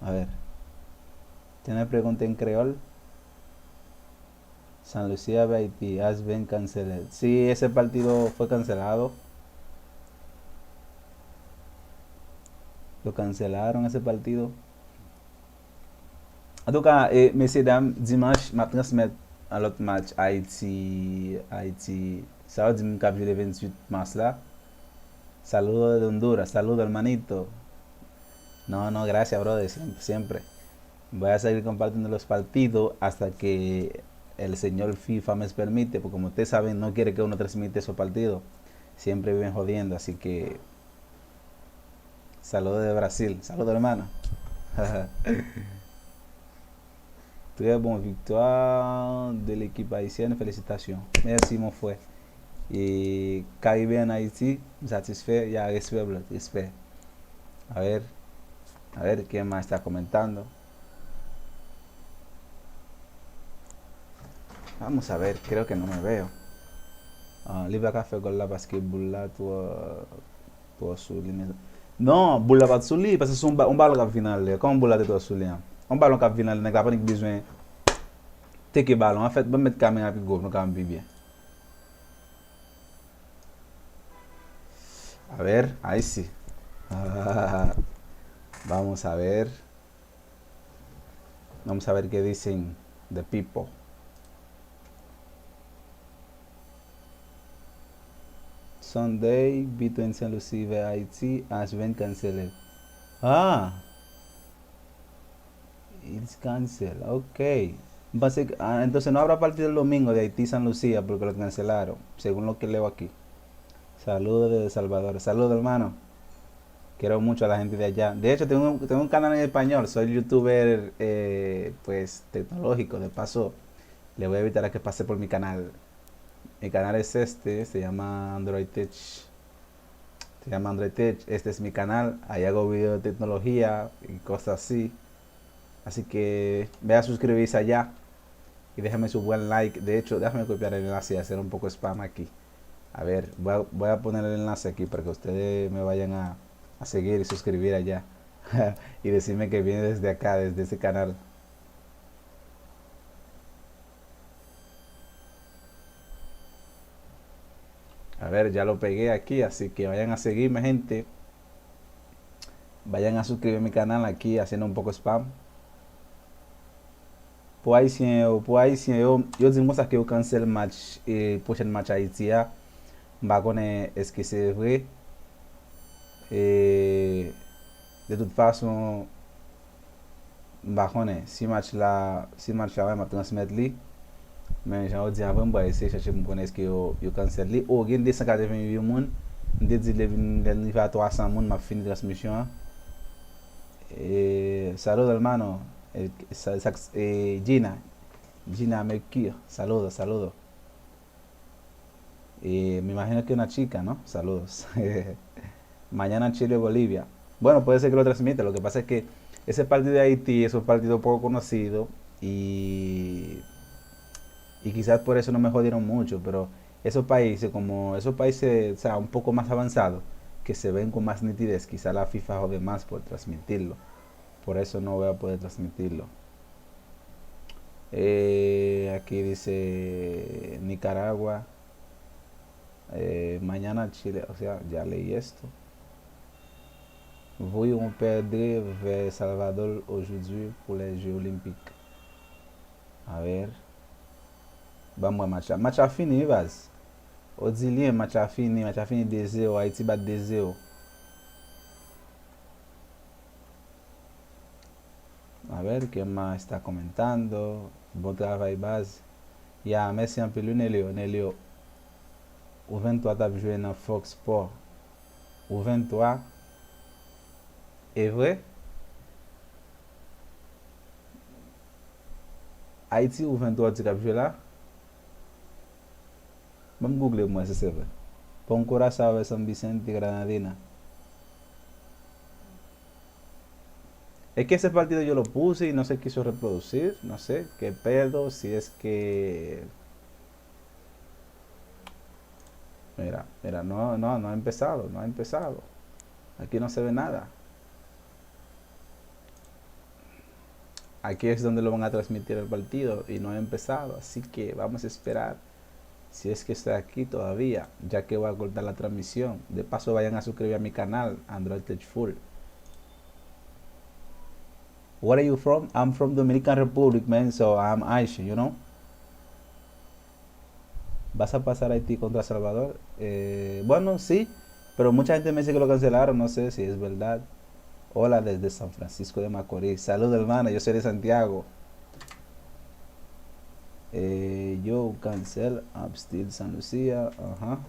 A ver. ¿Tiene pregunta en creol? San Lucía, Haití, has been canceled. Sí, ese partido fue cancelado. Lo cancelaron ese partido. En tout cas, messieurs, dames, dimanche, je transmets à l'autre match Haïti. Ça va dire que le 28 mars là. Saludos de Honduras, saludos hermanito. No, no, gracias, brother, siempre, siempre. Voy a seguir compartiendo los partidos hasta que el señor FIFA me permite, porque como ustedes saben, no quiere que uno transmite esos partidos. Siempre viven jodiendo, así que saludos de Brasil, saludos hermano. Très bonne victoire de l'équipe haïtienne, félicitations. Merci mon frère. Y Caribe en Haití, satisfecho, ya respect. A ver quién más está comentando. Vamos a ver, creo que no me veo. Libre café con la parce que Boula pour souligner. Non, Boula pas souligner parce que c'est un ballon cap final. Comment Boula te souligner? Un ballon cap final, n'a pas besoin take ballon. En fait, bon mettre caméra puis go, nous quand même bien. A ver, ahí sí. Vamos a ver. Vamos a ver qué dicen the people. Sunday between Saint Lucie and Haiti has been cancelled. It's cancelled. Ok. Entonces no habrá partido el domingo de Haití San Lucía porque lo cancelaron, según lo que leo aquí. Saludos de El Salvador. Saludos, hermano. Quiero mucho a la gente de allá. De hecho, tengo un canal en español. Soy youtuber, pues, tecnológico. De paso, le voy a evitar a que pase por mi canal. Mi canal es este. Se llama Android Tech. Este es mi canal. Ahí hago videos de tecnología y cosas así. Así que ve a suscribirse allá. Y déjame su buen like. De hecho, déjame copiar el enlace y hacer un poco spam aquí. A ver, voy a poner el enlace aquí para que ustedes me vayan a seguir y suscribir allá. Y decirme que viene desde acá, desde ese canal. A ver, ya lo pegué aquí, así que vayan a seguirme, gente. Vayan a suscribir mi canal aquí, haciendo un poco spam. Pour Haïtien, yo dis moi ça que yo cancel match et prochain match Haïti a. M'pa connaît est-ce que c'est vrai. Et de toute façon m'pa connaît si match là m'a transmettre li. Mais j'en dis avant m'pa essayer chercher me connaître est-ce que yo cancel li. Oh, gen 288 moun. M'te dit le niveau à 300 moun m'a fini transmission. Saludos hermano. Gina Mercure, saludos. Me imagino que una chica, ¿no? Saludos. Mañana Chile Bolivia. Bueno, puede ser que lo transmita. Lo que pasa es que ese partido de Haití es un partido poco conocido y quizás por eso no me jodieron mucho, pero esos países, o sea, un poco más avanzados, que se ven con más nitidez, quizás la FIFA jode más por transmitirlo. Por eso no voy a poder transmitirlo. Aquí dice Nicaragua. Mañana Chile. O sea, ya leí esto. Voyons perdre vers Salvador aujourd'hui pour les Jeux Olympiques. A ver. Vamos a match. Match a fini, Vaz. Odilien, match a fini 2-0. Haïti bat 2-0. A ver, ¿quién más está comentando? Bon travail, base. Ya, merci un peu, Nelio. Ou 23 t'as joué dans Fox Sport. Ou 23. Est vrai? Haïti ou 23 tu as joué là? Vamos Google moi si c'est vrai. Pon Curaçao vs San Vicente Granadina. Es que ese partido yo lo puse y no se quiso reproducir. No sé qué pedo. Si es que... Mira, no ha empezado. Aquí no se ve nada. aquí es donde lo van a transmitir el partido y no ha empezado, así que vamos a esperar. Si es que estoy aquí todavía, ya que voy a cortar la transmisión. De paso vayan a suscribir a mi canal, Android Tech Full. Where are you from? I'm from Dominican Republic, man, so I'm Asian, you know. ¿Vas a pasar Haití contra Salvador? Bueno, sí, pero mucha gente me dice que lo cancelaron, no sé si es verdad. Hola desde San Francisco de Macorís. Saludos, hermana, yo soy de Santiago. Yo cancel, I'm still San Lucía, ajá.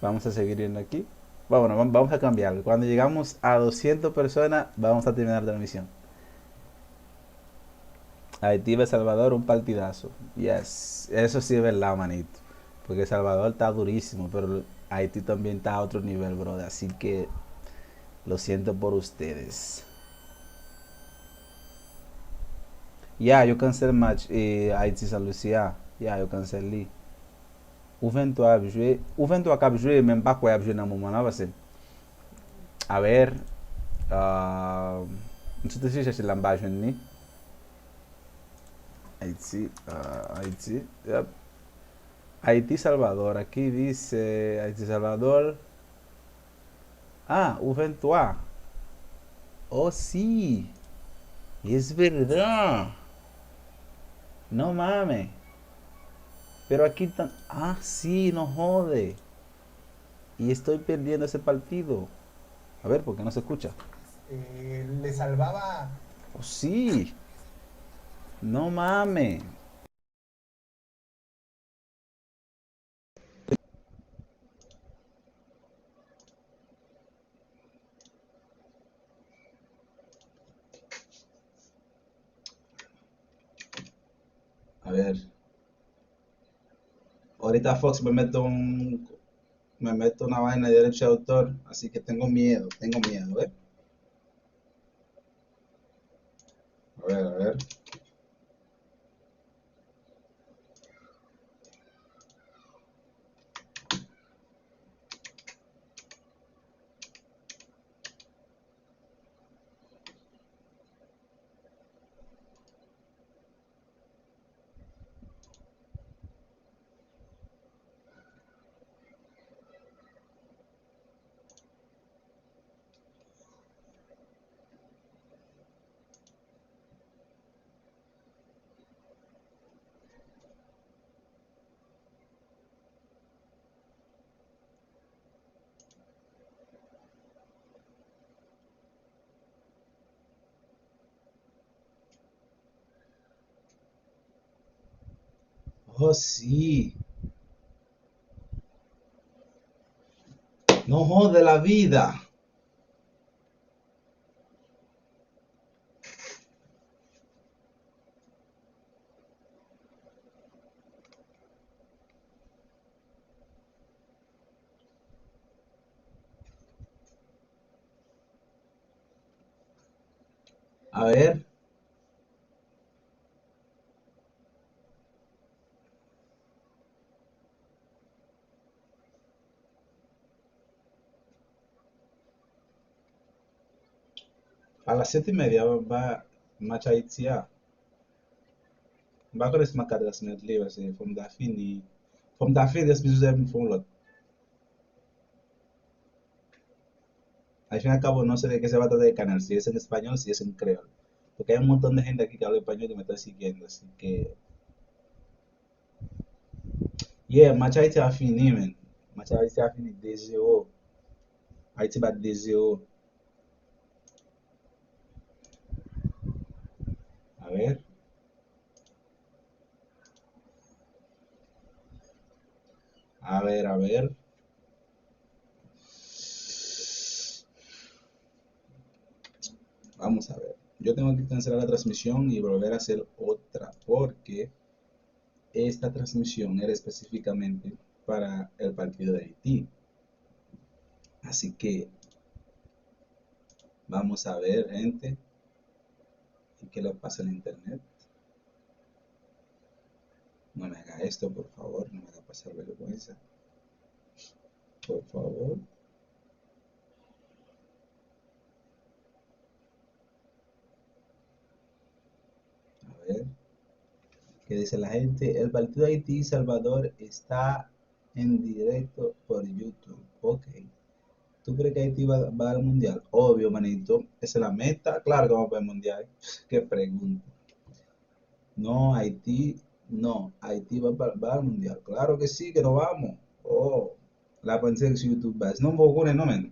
Vamos a seguir viendo aquí. Bueno, vamos a cambiarlo. Cuando llegamos a 200 personas, vamos a terminar la transmisión. Haití vs Salvador, un partidazo. Yes, eso sí es verdad, manito. Porque Salvador está durísimo, pero Haití también está a otro nivel, brother. Así que lo siento por ustedes. Yo cancelé el match Haití San Lucía. Yo cancelé. Ou 23 ap jwe, ou 23 kap jwe, men pa kwa ap jwe nan mouman la, pase. A ver, msou te si chèche lan ba jwen ni. Haití, yep. Haití Salvador, aquí dice Haití Salvador. Ou 23. Oh, sí, es verdad. No mames. Pero aquí están. Sí, no jode. Y estoy perdiendo ese partido. A ver, ¿por qué no se escucha? Le salvaba. Oh, sí. No mames. A ver. Ahorita Fox me meto una vaina de derecho de autor, así que tengo miedo, ¿eh? A ver. Oh, sí. No jode la vida. A ver. A las 7:30 va match Haití. Va con esse marcado assim net livre, assim, fomos da fini, esse bicho me foi lot. Al fin y al cabo no sé de qué se va a tratar el canal, si es en español, si es en creol. Porque hay un montón de gente aquí que habla español y me está siguiendo, así que... match Haití a fini, men. Match Haití a fini 2-0. Haití bat 2-0. A ver. A ver. Vamos a ver. Yo tengo que cancelar la transmisión y volver a hacer otra porque esta transmisión era específicamente para el partido de Haití. Así que vamos a ver, gente. ¿Y qué le pasa en internet? No me haga esto, por favor. No me haga pasar vergüenza. Por favor. Que dice la gente, el partido Haití-Salvador está en directo por YouTube. Ok. ¿Tú crees que Haití va al mundial? Obvio, manito. Esa es la meta. Claro que vamos para el mundial. Qué pregunta. No, Haití, no. Haití va al mundial. Claro que sí, que no vamos. Oh, la pensée que sur YouTube base. Non, vous connaissez, non, men.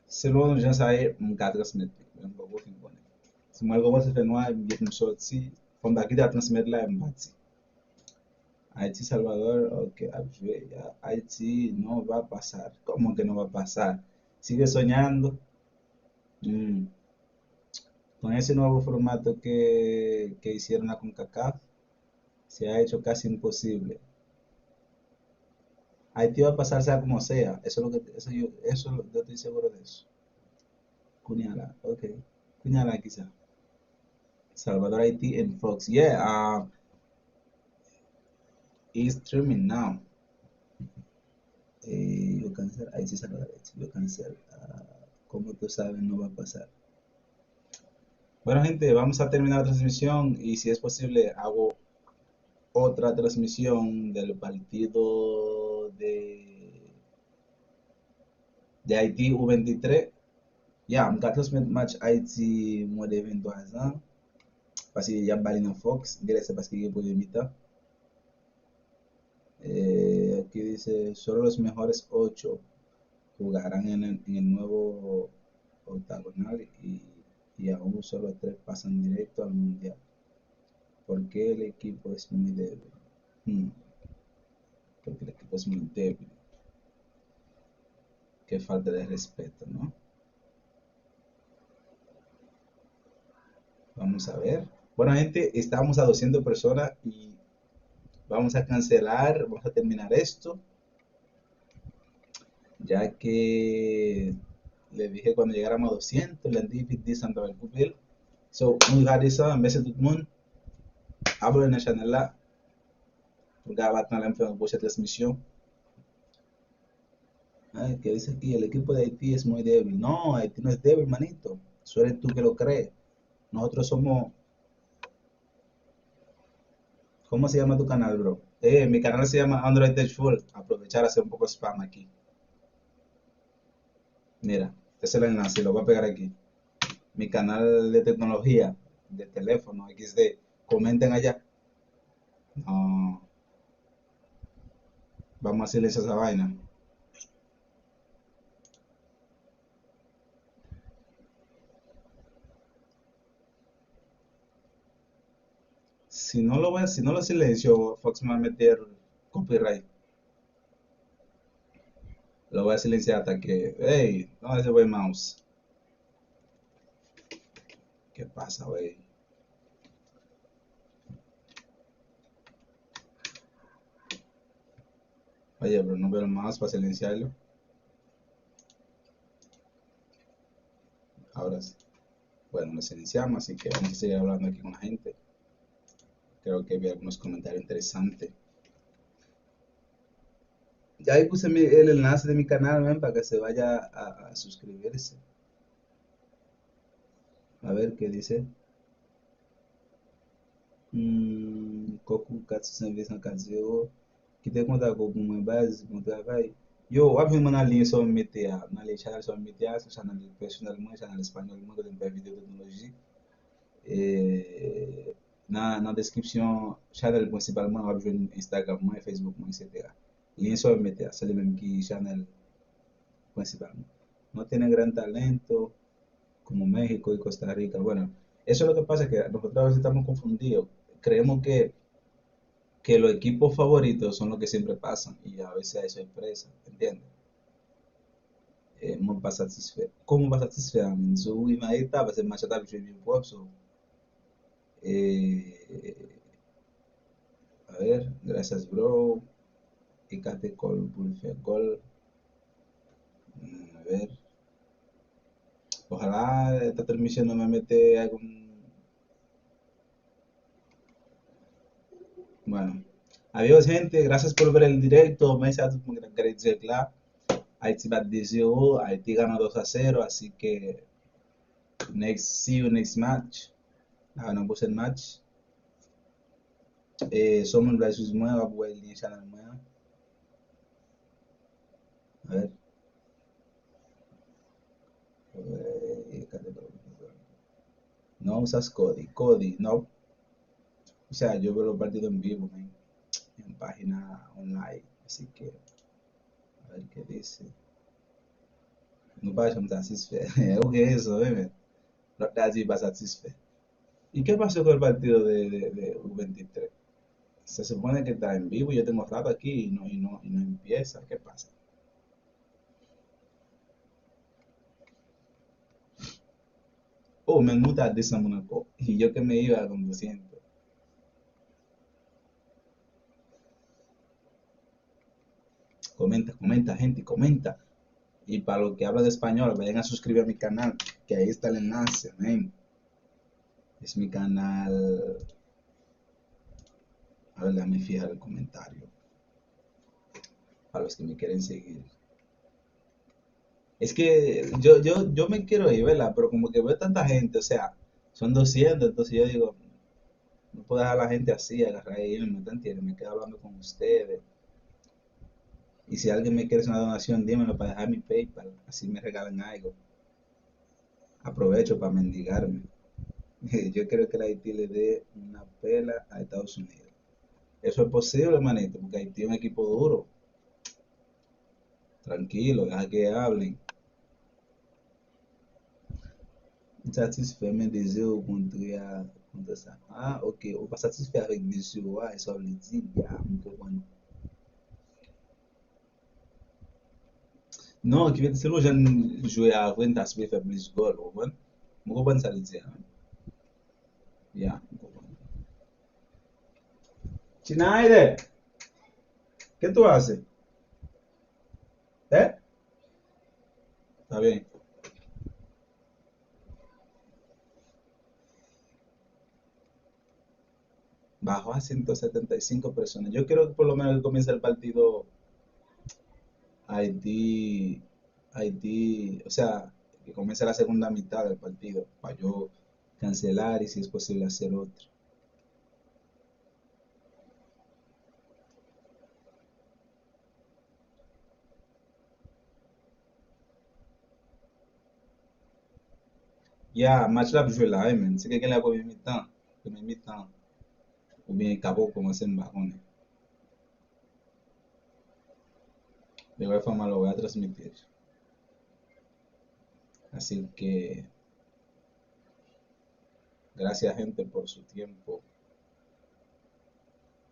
Selon les gens, ça y est, m'ka transmettre. M'ka fin connaître. Si moi, comment se fait noir, m'ka sorti. Fond d'akite à transmettre là, m'bati. Haití, Salvador, ok, Haití no va a pasar. ¿Cómo que no va a pasar? Sigue soñando. Mm. Con ese nuevo formato que hicieron la CONCACAF, se ha hecho casi imposible. Haití va a pasar sea como sea. Eso es lo que yo estoy seguro de eso. Cuñala, ok. Cuñala quizá. Salvador Haití en Fox. Yeah, it's streaming now. Yo cancel, Haití Salvador Haití. Yo cancel. Como tú sabes, no va a pasar. Bueno, gente, vamos a terminar la transmisión y si es posible hago otra transmisión del partido de Haití U23. Ya, m'ka transmet match Haiti moins de 23 ans. Parce que y a bali dans Fox. Direct c'est parce qu'il y a premier mi-temps. Aquí dice, solo los mejores 8 jugarán en el nuevo octagonal y aún solo 3 pasan directo al mundial. Porque el equipo es muy débil. Porque el equipo es muy débil. Qué falta de respeto, ¿no? Vamos a ver. Bueno, gente, estamos a 200 personas y vamos a cancelar, vamos a terminar esto. Ya que le dije cuando llegáramos a 200, le dije Santa Belcupil. So, on regarde ça, merci tout le monde. Abonnez-vous à la chaîne là. Porque va a tener una próxima transmisión. Ay, que dice aquí, el equipo de Haití es muy débil. No, Haití no es débil, manito. Eso eres tú que lo crees. Nosotros somos... ¿Cómo se llama tu canal, bro? Mi canal se llama Android Tech Full. Aprovechar a hacer un poco de spam aquí. Mira, este es el enlace, lo voy a pegar aquí. Mi canal de tecnología, de teléfono, XD. Comenten allá. No. Vamos a silenciar esa vaina. Si no lo silencio, Fox me va a meter copyright. Lo voy a silenciar hasta que... Hey, no ese buen mouse. ¿Qué pasa, güey? Oye, pero no veo el mouse para silenciarlo. Ahora sí. Bueno, lo silenciamos, así que vamos a seguir hablando aquí con la gente. Creo que vi algunos comentarios interesantes. Ya ahí puse el enlace de mi canal, ¿ven? Para que se vaya a suscribirse. A ver qué dice. Koku 420 qui te contact pour mon base, mon travail. Yo, wap vin man alinye son mete a, nan le channel son mete a, se channel personel mwen, channel espanyol mwen, kote mpe video teknoloji. Nan deskripsyon, channel prinsipal mwen, wap jwen Instagram mwen, Facebook mwen, etc. Linye son mete a, se li menm ki channel principal mwen. No tienen gran talento, como México y Costa Rica. Bueno, eso es lo que pasa, que nosotros a veces estamos confundidos. Creemos que los equipos favoritos son los que siempre pasan y a veces hay sorpresas, ¿entiendes? Mo pas satisfait. Comment pas satisfait? So, oui, ma état, parce que le match a été bien propre. So, a ver, gracias, bro. Y Kate Col por el gol. A ver. Ojalá esta transmisión no me mete algún... Bueno. Adiós, gente. Gracias por ver el directo. Me sa tout moun ki gade direct là. Haiti bat 2-0. Haiti gana 2-0. Así que see you next match. Un prochain match. Somos la sus nueva, pues el channel nueva. A ver. No usas Cody, no. O sea, yo veo los partidos en vivo, man, en página online. Así que, a ver qué dice. No pasa me satisfecho. O que es eso, man. No te así para satisfecho. ¿Y qué pasó con el partido de U23? Se supone que está en vivo y yo tengo rato aquí y no empieza. ¿Qué pasa? Oh, me muta de esa Monaco. Y yo que me iba con 200. Comenta, gente, comenta. Y para los que hablan de español, vayan a suscribir a mi canal, que ahí está el enlace, man. Es mi canal. A ver, déjame fijar el comentario. Para los que me quieren seguir. Es que yo me quiero ir, ¿verdad? Pero como que veo tanta gente, o sea, son 200, entonces yo digo, no puedo dejar a la gente así, agarrar y irme, ¿te entiendes? Me quedo hablando con ustedes. Y si alguien me quiere hacer una donación, dímelo para dejar mi PayPal, así me regalan algo. Aprovecho para mendigarme. Yo creo que la Haití le dé una pela a Estados Unidos. Eso es posible, manito, porque Haití es un equipo duro. Tranquilo, deja que hablen. Satisfait, mais dizer au contraire contre ça. Ah, ok, on va satisfaire avec des joie, et ça veut dire, me comprendre. Non, qui veut dire, c'est le jeune jouer à 20 t'as fait plus de goal, vous comprenez ça veut dire, hein? Yeah, me comprendre. Chinaide, ¿qué tú haces? ¿Eh? Está bien. Bajó a 175 personas. Yo creo que por lo menos comienza el partido Haití, Haití, o sea, que comience la segunda mitad del partido para yo cancelar y si es posible hacer otro. Ya, match là, jouer là, man. C'est quelqu'un la première mi-temps, ou bien Cabo commencer en bajones. De igual forma lo voy a transmitir. Así que, gracias gente por su tiempo.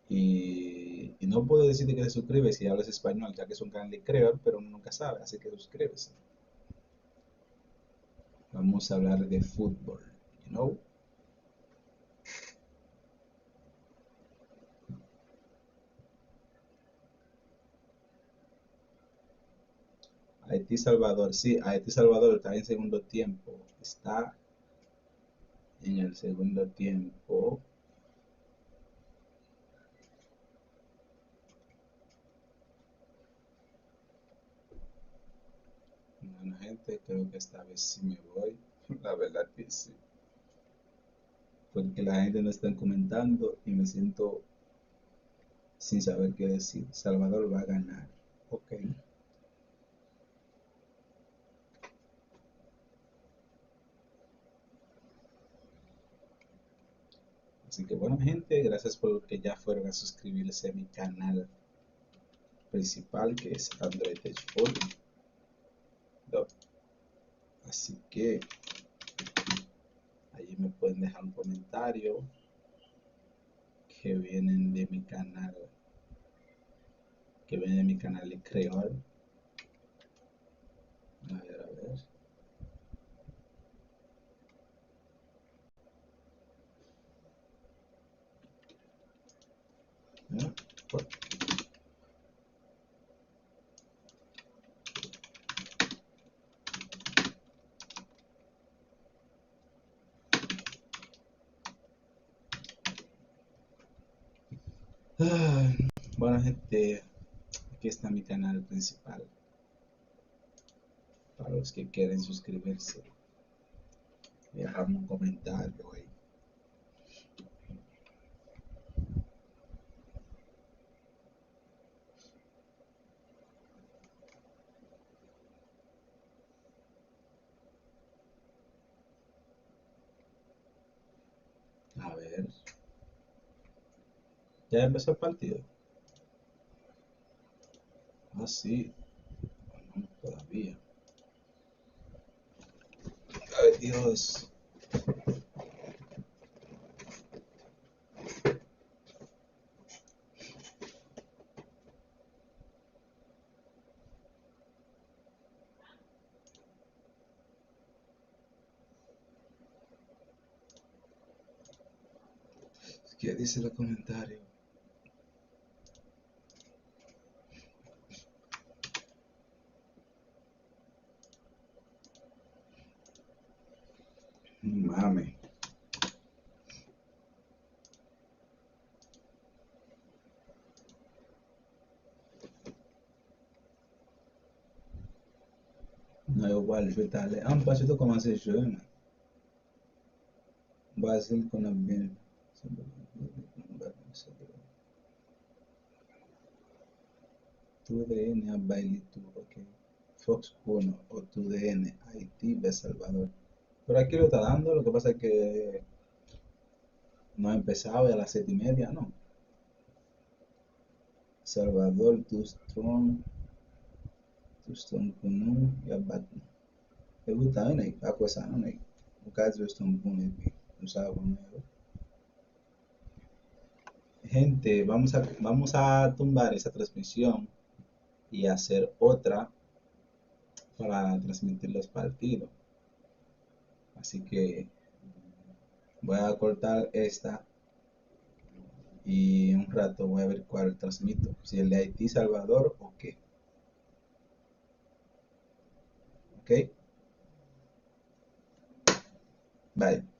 Y no puedo decirte que se suscribe si hablas español, ya que es un canal de creador, pero uno nunca sabe, así que suscríbese. Vamos a hablar de fútbol, you know? Haití Salvador, sí, Haití Salvador está en segundo tiempo. Está en el segundo tiempo. Bueno, gente, creo que esta vez sí me voy. La verdad que sí. Porque la gente no está comentando y me siento sin saber qué decir. Salvador va a ganar. Ok. Así que bueno, gente, gracias por lo que ya fueron a suscribirse a mi canal principal, que es Android Technology. Así que allí me pueden dejar un comentario que vienen de mi canal, de creador. A ver, a ver. ¿No? Bueno. Bueno, gente, aquí está mi canal principal. Para los que quieren suscribirse, dejarme un comentario ahí. Ya empezó el partido. Ah, sí. No, todavía. Ay, Dios. ¿Qué dice el comentario? Mame. Non, igual, je vais t'aller. Ah, pas surtout commencer jeune. Basile qu'on a bien. TUDN a Bailitu, ok. Fox 1 o TUDN Haití de Salvador. Pero aquí lo está dando, lo que pasa es que no ha empezado ya a las 7:30, ¿no? Salvador, Tustron Kunu, ya Batman. Me gusta, ¿no? A cosa, ¿no? O caso Tustron Kunu, no sabe nuevo. Gente, vamos a tumbar esa transmisión y hacer otra para transmitir los partidos. Así que voy a cortar esta y un rato voy a ver cuál transmito, si el de Haití, Salvador o qué. Ok, bye.